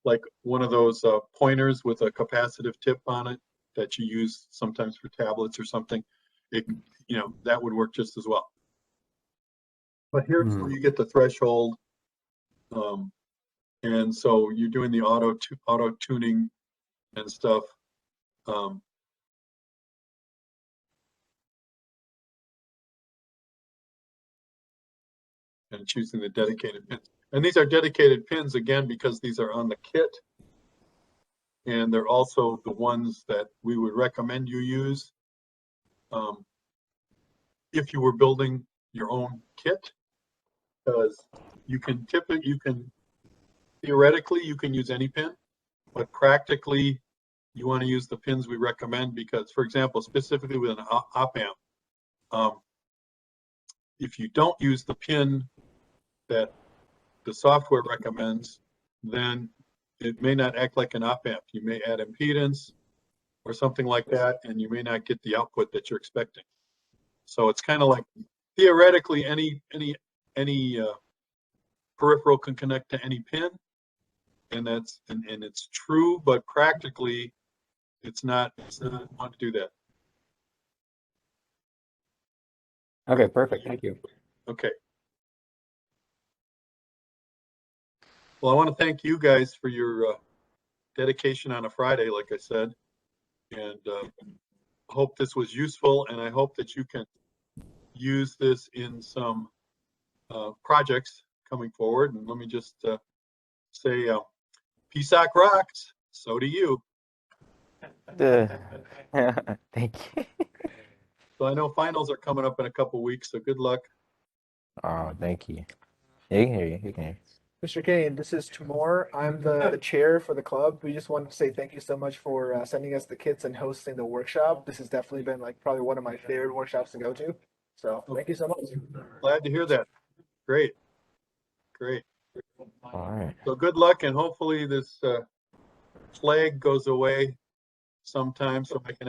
like one of those pointers with a capacitive tip on it that you use sometimes for tablets or something, it, you know, that would work just as well. But here's where you get the threshold. And so you're doing the auto tuning and stuff. And choosing the dedicated pins. And these are dedicated pins again because these are on the kit. And they're also the ones that we would recommend you use if you were building your own kit, because you can theoretically you can use any pin, but practically you want to use the pins we recommend because, for example, specifically with an op amp, if you don't use the pin that the software recommends, then it may not act like an op amp. You may add impedance or something like that, and you may not get the output that you're expecting. So it's kind of like theoretically any peripheral can connect to any pin, and that's and it's true, but practically it's not want to do that. Okay, perfect. Thank you. Okay. Well, I want to thank you guys for your dedication on a Friday, like I said, and hope this was useful, and I hope that you can use this in some projects coming forward. And let me just say, PSoC rocks. So do you. Thank you. So I know finals are coming up in a couple weeks, so good luck. Oh, thank you. Yeah, you can hear you. You can hear you. Mr. Kane, this is Timur. I'm the chair for the club. We just wanted to say thank you so much for sending us the kits and hosting the workshop. This has definitely been like probably one of my favorite workshops to go to. So thank you so much. Glad to hear that. Great. Great. All right. So good luck, and hopefully this flag goes away sometime so I can